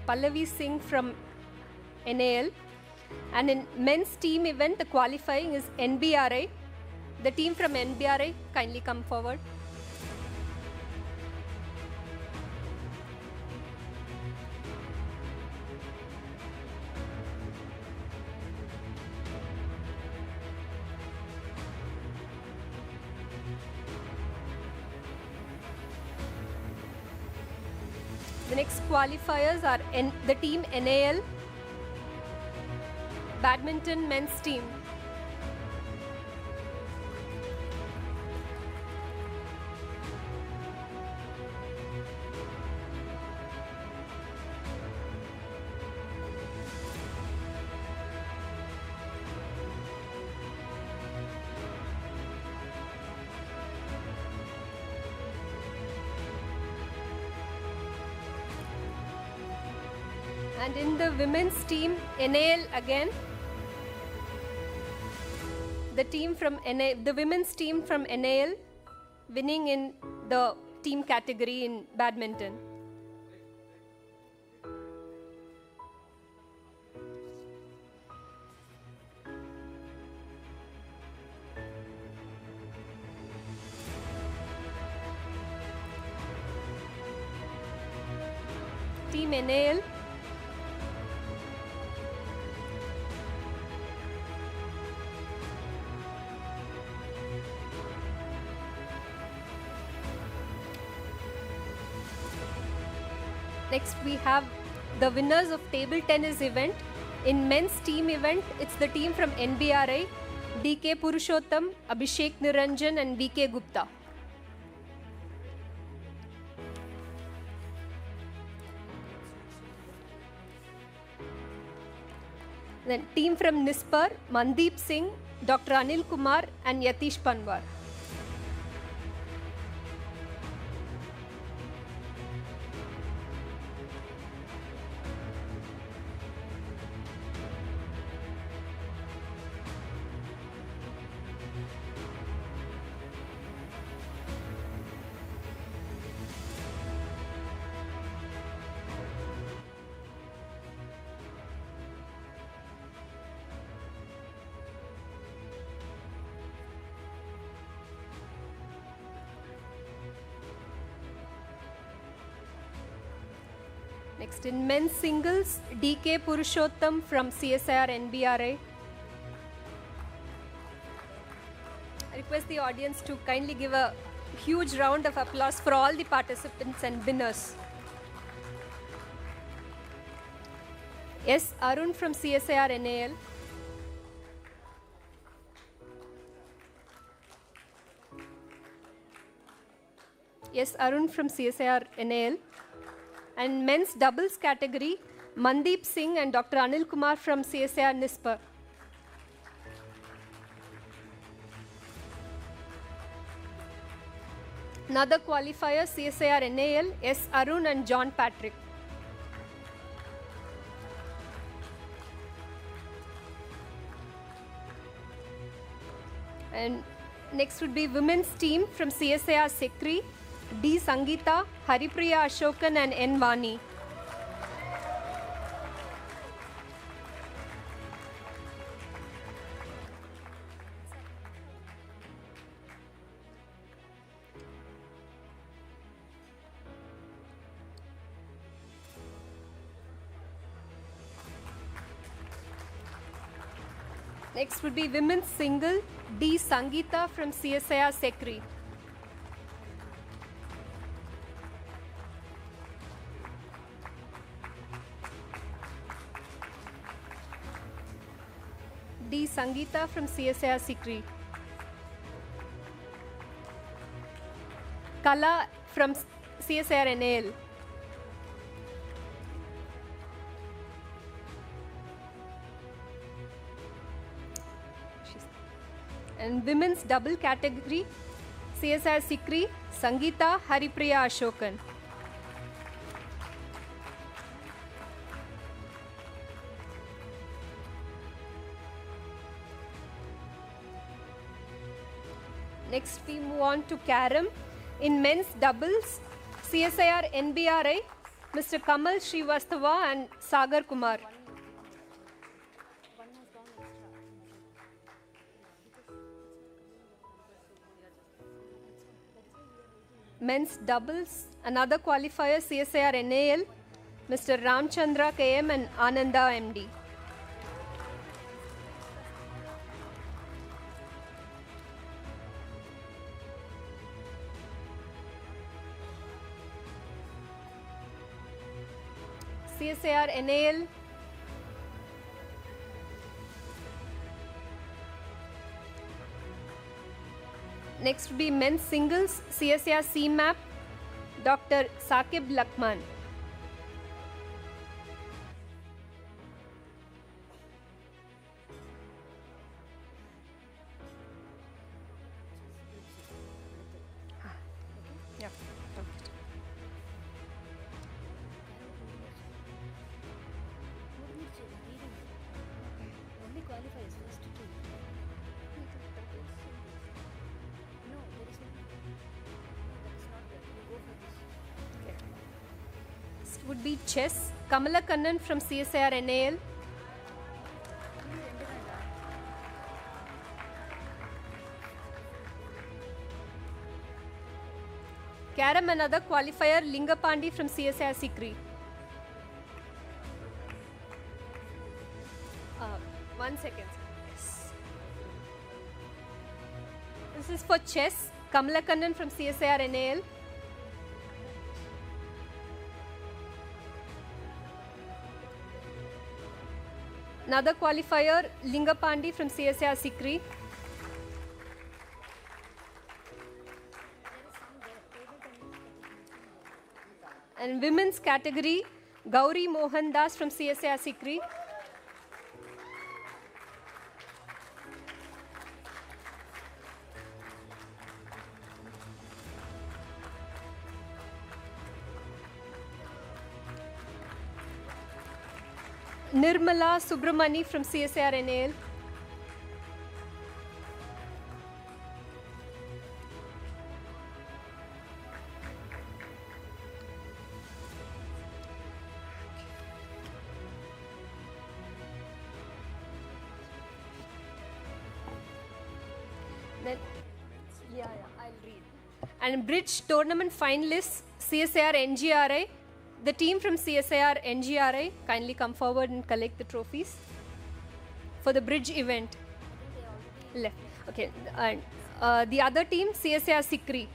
Pallavi Singh from NAL. And in men's team event, the qualifying is NBRI. The team from NBRI, kindly come forward. The next qualifiers are the team NAL, badminton men's team. And in the women's team, NAL again. The women's team from NAL winning in the team category in badminton. Team NAL. Next we have the winners of table tennis event. In men's team event, it's the team from NBRI, DK Purushottam, Abhishek Niranjan and VK Gupta. Then team from NISPAR, Mandeep Singh, Dr. Anil Kumar and Yatish Panwar. Next in men's singles, DK Purushottam from CSIR NBRI. I request the audience to kindly give a huge round of applause for all the participants and winners. S. Arun from CSIR NAL. Yes, Arun from CSIR NAL. And men's doubles category, Mandeep Singh and Dr. Anil Kumar from CSIR NISPAR. Another qualifier, CSIR NAL, S. Arun and John Patrick. And next would be women's team from CSIR Sekri, D. Sangeeta, Haripriya Ashokan and N. Vani. Next would be women's single, D. Sangeeta from CSIR Sekri. D. Sangeeta from CSIR Sikri. Kala from CSIR NAL. And women's double category, CSIR Sikri, Sangeeta, Haripriya Ashokan. Next we move on to Carom. In men's doubles, CSIR NBRI, Mr. Kamal Srivastava and Sagar Kumar. Men's doubles, another qualifier, CSIR NAL, Mr. Ramchandra KM and Ananda MD. CSIR NAL, next will be men's singles, CSIR CMAP, Dr. Saqib Lakman. Yeah.
Only qualifiers first two. No, there is no. No, that is not there. You go for this.
Next would be chess, Kamala Kannan from CSIR NAL. Carom, another qualifier, Linga Pandi from CSIR Sikri. 1 second. Yes. This is for chess, Kamala Kannan from CSIR NAL. Another qualifier, Linga Pandi from CSIR Sikri. And women's category, Gauri Mohan Das from CSIR Sikri. Nirmala Subramani from CSIR NAL. Then, I'll read. And bridge tournament finalists, CSIR NGRI. The team from CSIR NGRI, kindly come forward and collect the trophies for the bridge event. Left. Okay. And the other team, CSIR Sikri.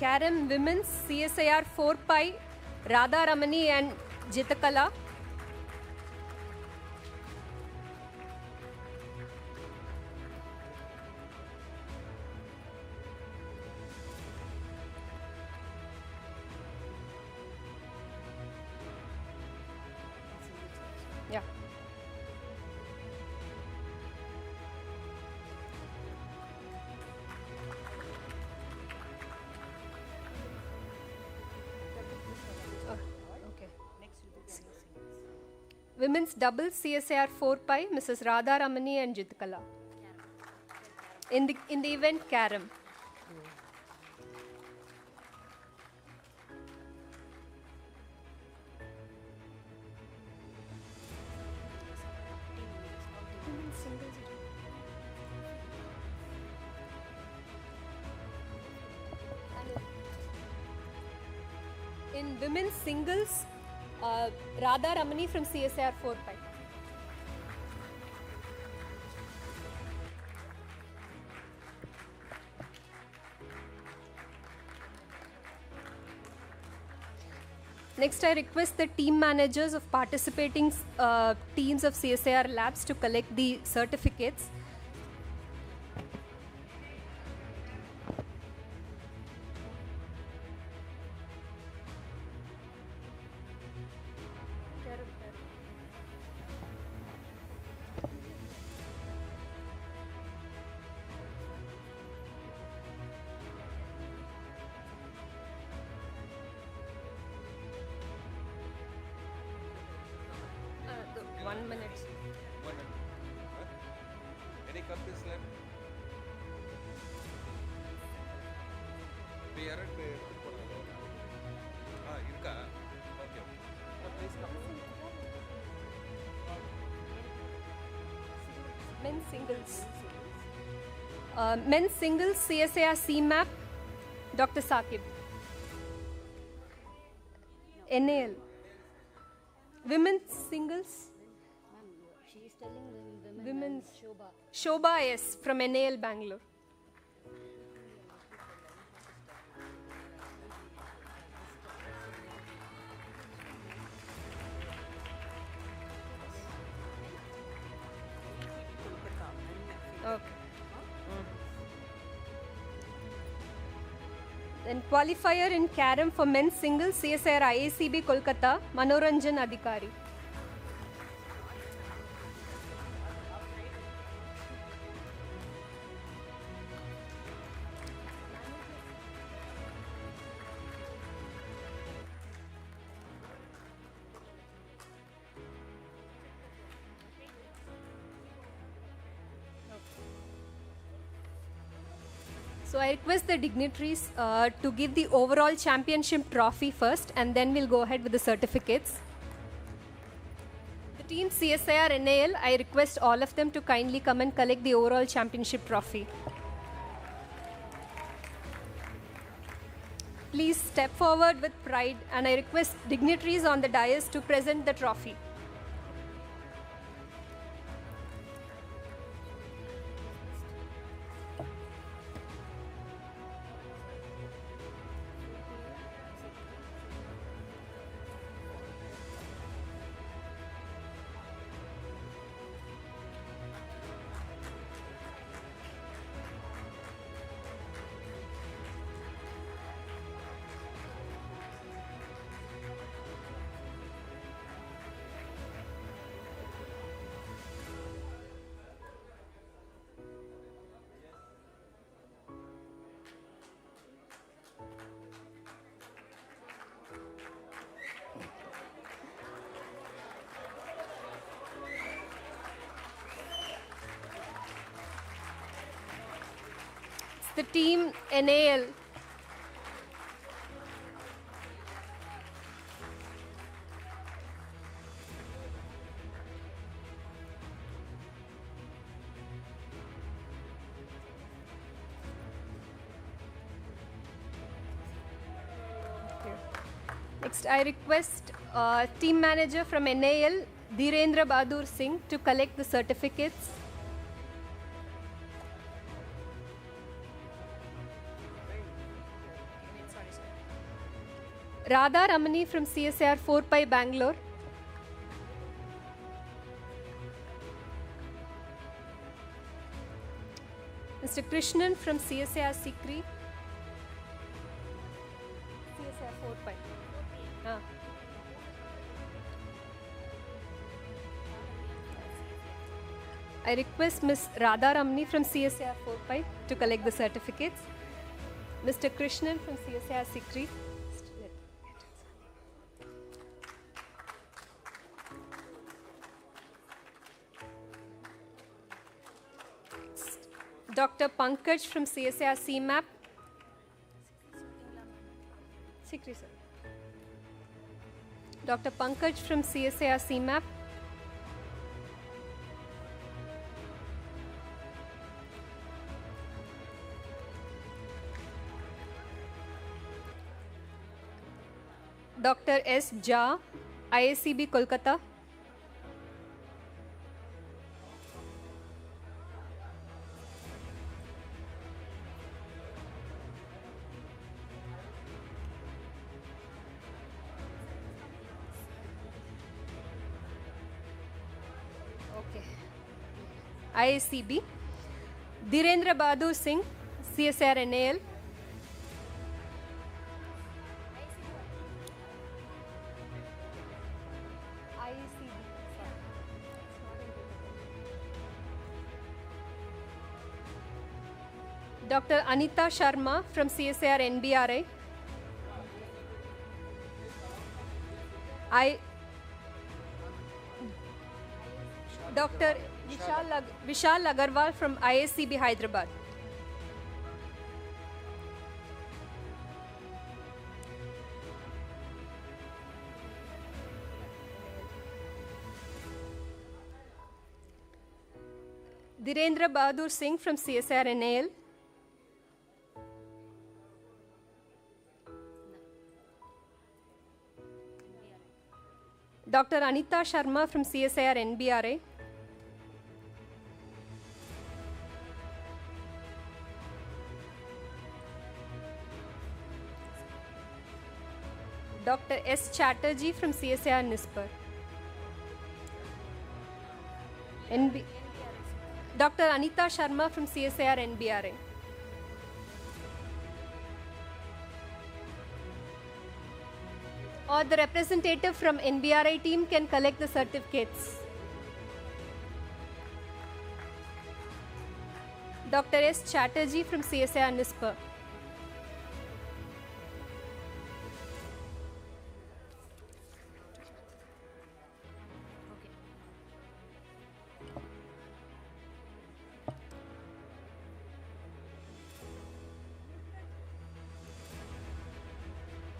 Carom Women's, CSIR 4 Pi, Radha Ramani and Jitakala. Yeah. Women's doubles, CSIR 4 Pi, Mrs. Radha Ramani and Jitkala. In the event, Carom. In women's singles, Radha Ramani from CSIR 4 Pi. Next, I request the team managers of participating teams of CSIR labs to collect the certificates. 1 minute.
Any cup is left?
Men's singles. Men's singles CSIR CMAP, Dr. Saqib. NAL. Women's singles.
She is telling the
Women's.
Shobha.
Shobha S from NAL Bangalore. Okay. Then qualifier in Carom for men's singles CSIR IACB Kolkata, Manoranjan Adhikari. So I request the dignitaries to give the overall championship trophy first, and then we'll go ahead with the certificates. The team CSIR NAL, I request all of them to kindly come and collect the overall championship trophy. Please step forward with pride, and I request dignitaries on the dais to present the trophy. The team NAL. Next, I request team manager from NAL, Dhirendra Bahadur Singh, to collect the certificates. Radha Ramani from CSIR 4 Pi Bangalore. Mr. Krishnan from CSIR Sikri. CSIR 4 Pi. I request Ms. Radha Ramani from CSIR 4 Pi to collect the certificates. Mr. Krishnan from CSIR Sikri. Dr. Pankaj from CSIR CMAP. Sikri, sir. Dr. Pankaj from CSIR CMAP. Dr. S. Jha, IACB Kolkata. IACB. Dhirendra Bahadur Singh, CSIR NAL. Dr. Anita Sharma from CSIR NBRI. Dr. Vishal Agarwal from ISCB Hyderabad. Dhirendra Bahadur Singh from CSIR NAL. Dr. Anita Sharma from CSIR NBRA. Dr. S. Chatterjee from CSIR NISPER. Dr. Anita Sharma from CSIR NBRA. Or the representative from NBRI team can collect the certificates. Dr. S. Chatterjee from CSIR NISPER.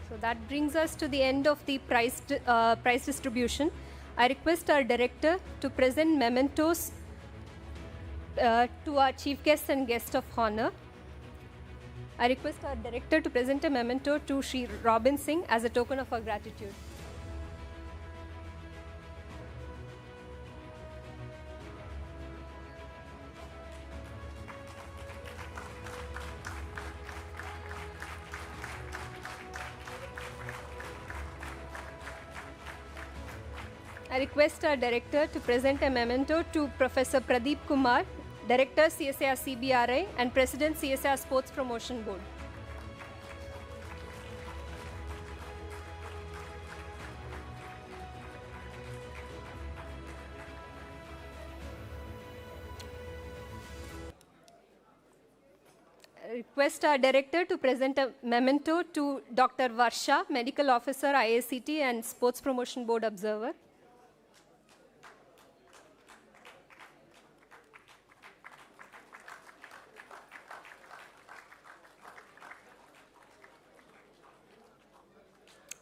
So that brings us to the end of the prize distribution. I request our director to present mementos to our chief guests and guest of honor. I request our director to present a memento to Shri Robin Singh as a token of our gratitude. I request our director to present a memento to Professor Pradeep Kumar, Director CSIR CBRI and President CSIR Sports Promotion Board. I request our director to present a memento to Dr. Varsha, Medical Officer, IACT and Sports Promotion Board Observer.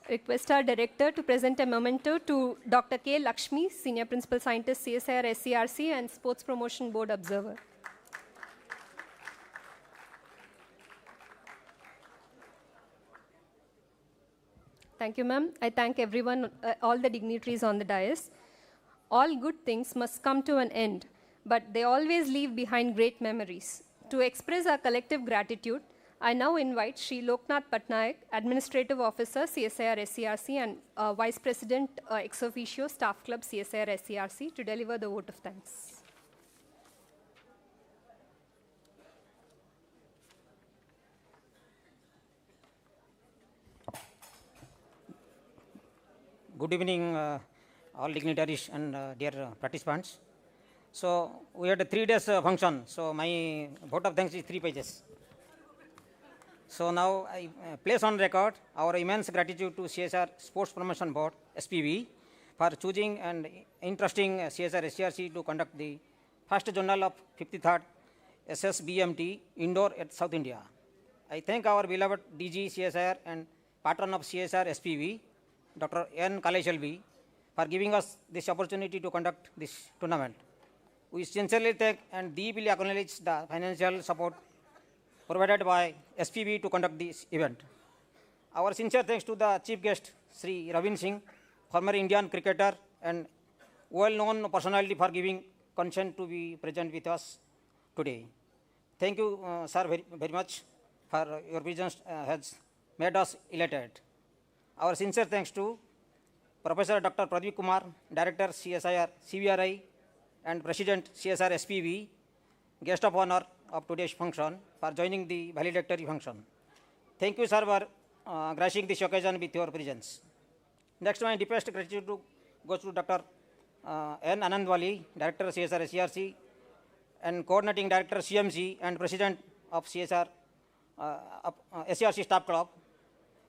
Request our director to present a memento to Dr. K. Lakshmi, Senior Principal Scientist, CSIR SCRC and Sports Promotion Board Observer. Thank you, ma'am. I thank everyone, all the dignitaries on the dais. All good things must come to an end, but they always leave behind great memories. To express our collective gratitude, I now invite Shri Loknath Patnaik, Administrative Officer, CSIR SCRC, and Vice President ex officio, Staff Club, CSIR SCRC, to deliver the vote of thanks.
Good evening, all dignitaries and dear participants. So we had a 3 days function. So my vote of thanks is 3 pages. So now I place on record our immense gratitude to CSR Sports Promotion Board, SPB, for choosing and entrusting CSR SCRC to conduct the first journal of 53rd SSBMT indoor at South India. I thank our beloved DG CSIR and patron of CSR SPB, Dr. N. Kaleshalvi, for giving us this opportunity to conduct this tournament. We sincerely thank and deeply acknowledge the financial support provided by SPB to conduct this event. Our sincere thanks to the chief guest, Sri Robin Singh, former Indian cricketer and well-known personality, for giving consent to be present with us today. Thank you, sir, very much for your presence has made us elated. Our sincere thanks to Professor Dr. Pradeep Kumar, Director CSIR CBRI and President CSR SPB, guest of honor of today's function, for joining the valedictory function. Thank you, sir, for gracing this occasion with your presence. Next, my deepest gratitude goes to Dr. N. Anandwali, Director CSR SCRC and Coordinating Director CMC and President of CSR SCRC Staff Club.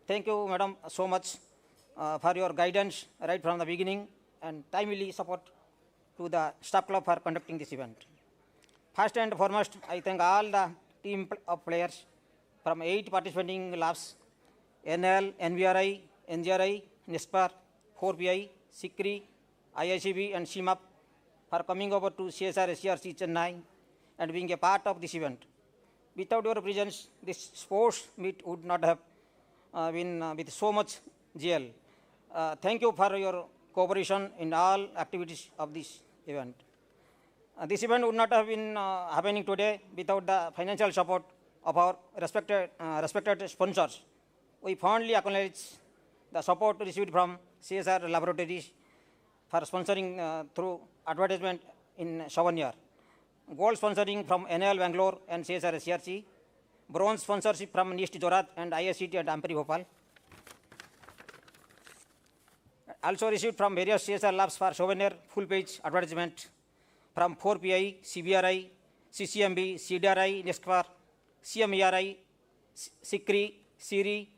Thank you, madam, so much for your guidance right from the beginning and timely support to the staff club for conducting this event. First and foremost, I thank all the team of players from 8 participating labs, NL, NVRI, NGRI, NISPAR, 4PI, SICRI, IICB and CMAP for coming over to CSIR SCRC Chennai and being a part of this event. Without your presence, this sports meet would not have been with so much GL. Thank you for your cooperation in all activities of this event. This event would not have been happening today without the financial support of our respected sponsors. We fondly acknowledge the support received from CSIR laboratories for sponsoring through advertisement in Savaniyar. Gold sponsoring from NL Bangalore and CSIR SCRC. Bronze sponsorship from NIST Jorat and ISCT and Amperi Bhopal. Also received from various CSIR labs for souvenir full page advertisement from 4PI, CBRI, CCMB, CDRI, NISPAR, CMERI, SICRI, CIRI,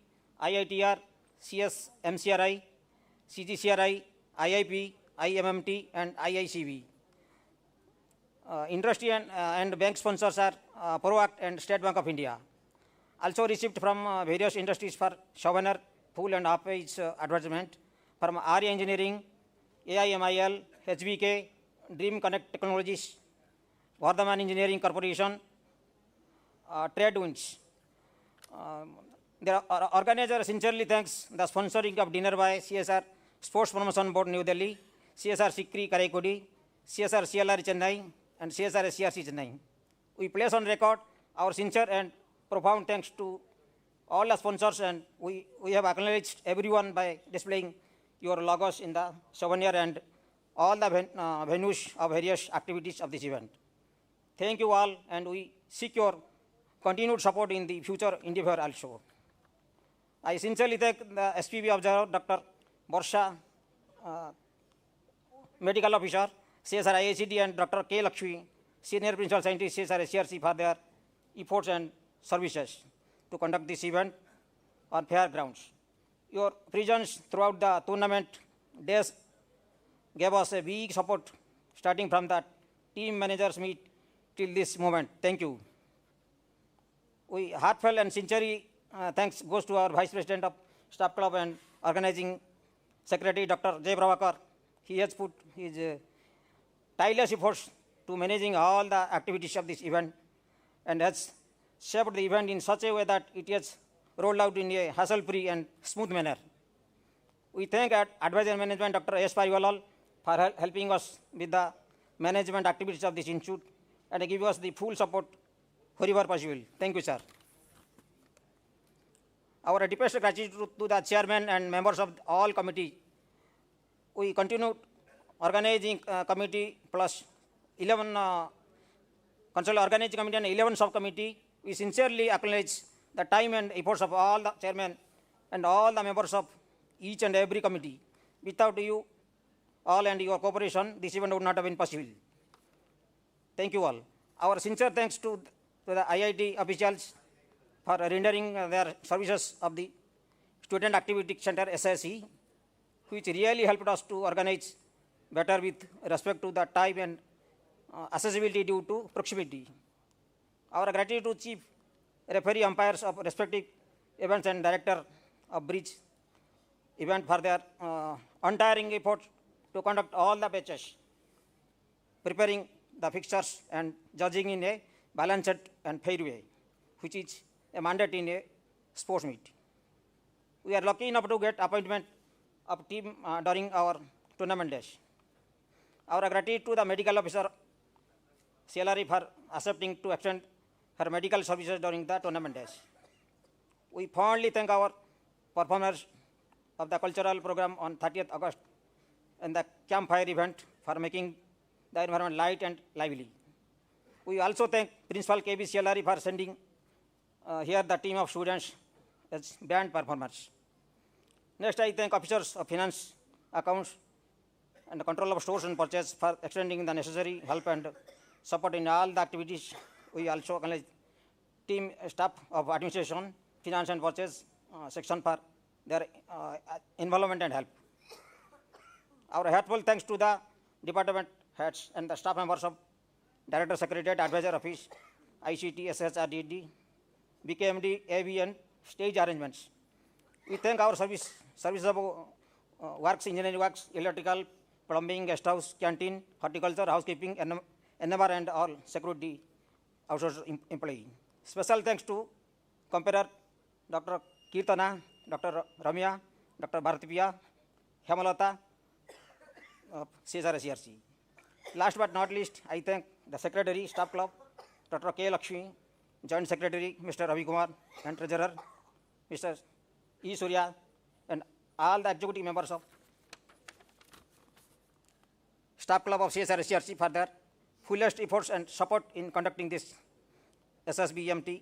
IITR, CSMCRI, CGCRI, IIP, IMMT and IICB. Industry and bank sponsors are ProAct and State Bank of India. Also received from various industries for souvenir full and half page advertisement from RE Engineering, AIMIL, HBK, Dream Connect Technologies, Vardhaman Engineering Corporation, Trade Winds. The organizer sincerely thanks the sponsoring of dinner by CSR Sports Promotion Board New Delhi, CSR SICRI Karaikudi, CSR CLR Chennai and CSR SCRC Chennai. We place on record our sincere and profound thanks to all the sponsors, and we have acknowledged everyone by displaying your logos in the souvenir and all the venues of various activities of this event. Thank you all, and we seek your continued support in the future endeavor also. I sincerely thank the SPB Observer, Dr. Varsha, Medical Officer, CSR IICD, and Dr. K. Lakshmi, Senior Principal Scientist, CSR SCRC, for their efforts and services to conduct this event on fair grounds. Your presence throughout the tournament days gave us a big support, starting from the team managers meet till this moment. Thank you. We heartfelt and sincerely thanks goes to our Vice President of Staff Club and Organizing Secretary, Dr. J. Pravakar. He has put his tireless efforts to managing all the activities of this event and has shaped the event in such a way that it has rolled out in a hassle-free and smooth manner. We thank Advisor Management, Dr. S. Parivalal, for helping us with the management activities of this institute and give us the full support wherever possible. Thank you, sir. Our deepest gratitude to the chairman and members of all committee. We continue organizing committee plus 11 control organizing committee and 11 subcommittee. We sincerely acknowledge the time and efforts of all the chairmen and all the members of each and every committee. Without you all and your cooperation, this event would not have been possible. Thank you all. Our sincere thanks to the IIT officials for rendering their services of the Student Activity Center SSE, which really helped us to organize better with respect to the time and accessibility due to proximity. Our gratitude to Chief Referee Umpires of respective events and Director of Bridge event for their untiring effort to conduct all the matches, preparing the fixtures and judging in a balanced and fair way, which is a mandate in a sports meet. We are lucky enough to get appointment of team during our tournament days. Our gratitude to the medical officer CLRE for accepting to extend her medical services during the tournament days. We fondly thank our performers of the cultural program on 30th August and the campfire event for making the environment light and lively. We also thank Principal KB CLRE for sending here the team of students as band performers. Next, I thank officers of finance, accounts, and the control of stores and purchase for extending the necessary help and support in all the activities. We also acknowledge team staff of administration, finance and purchase section for their involvement and help. Our heartfelt thanks to the Department heads and the staff members of Director Secretariat Advisor Office, ICT, SHRDD, BKMD, AV and stage arrangements. We thank our serviceable works, engineering works, electrical, plumbing, guest house, canteen, horticulture, housekeeping, NMR and all security outsourced employee. Special thanks to comparer Dr. Kirtana, Dr. Ramya, Dr. Bharatiya, Hemalata, CSIR SCRC. Last but not least, I thank the Secretary, Staff Club, Dr. K. Lakshmi, Joint Secretary, Mr. Ravi Kumar, and Treasurer, Mr. E. Surya, and all the executive members of Staff Club of CSIR SCRC for their fullest efforts and support in conducting this SSBMT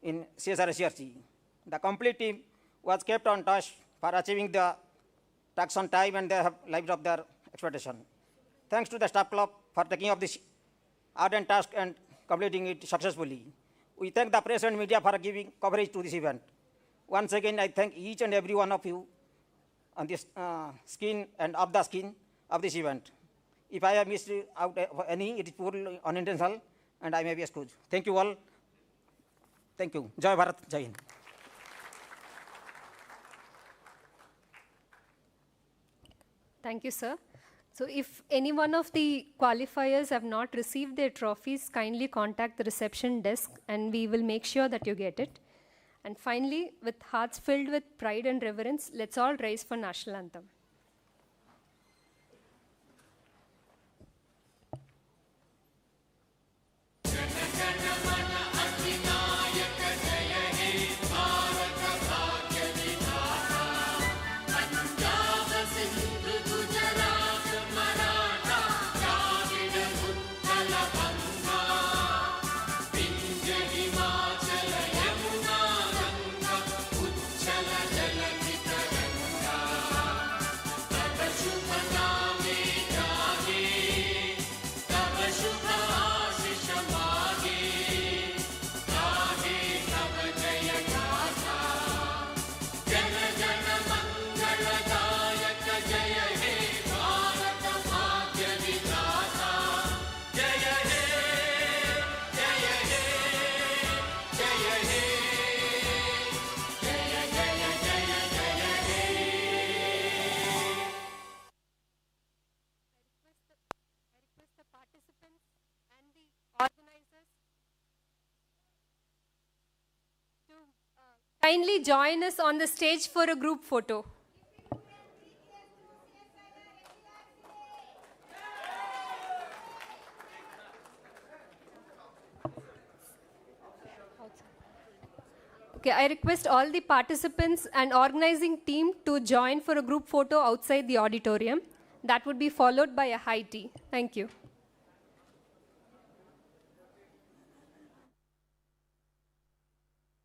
in CSIR SCRC. The complete team was kept on task for achieving the task on time, and they have lived up their expectation. Thanks to the Staff Club for taking up this ardent task and completing it successfully. We thank the press and media for giving coverage to this event. Once again, I thank each and every one of you on this skin and off the skin of this event. If I have missed out any, it is purely unintentional, and I may be excused. Thank you all. Thank you. Jai Bharat, Jai Hind.
Thank you, sir. So if any one of the qualifiers have not received their trophies, kindly contact the reception desk and we will make sure that you get it. And finally, with hearts filled with pride and reverence, let's all rise for National Anthem. Kindly join us on the stage for a group photo. Okay, I request all the participants and organizing team to join for a group photo outside the auditorium. That would be followed by a high tea. Thank you.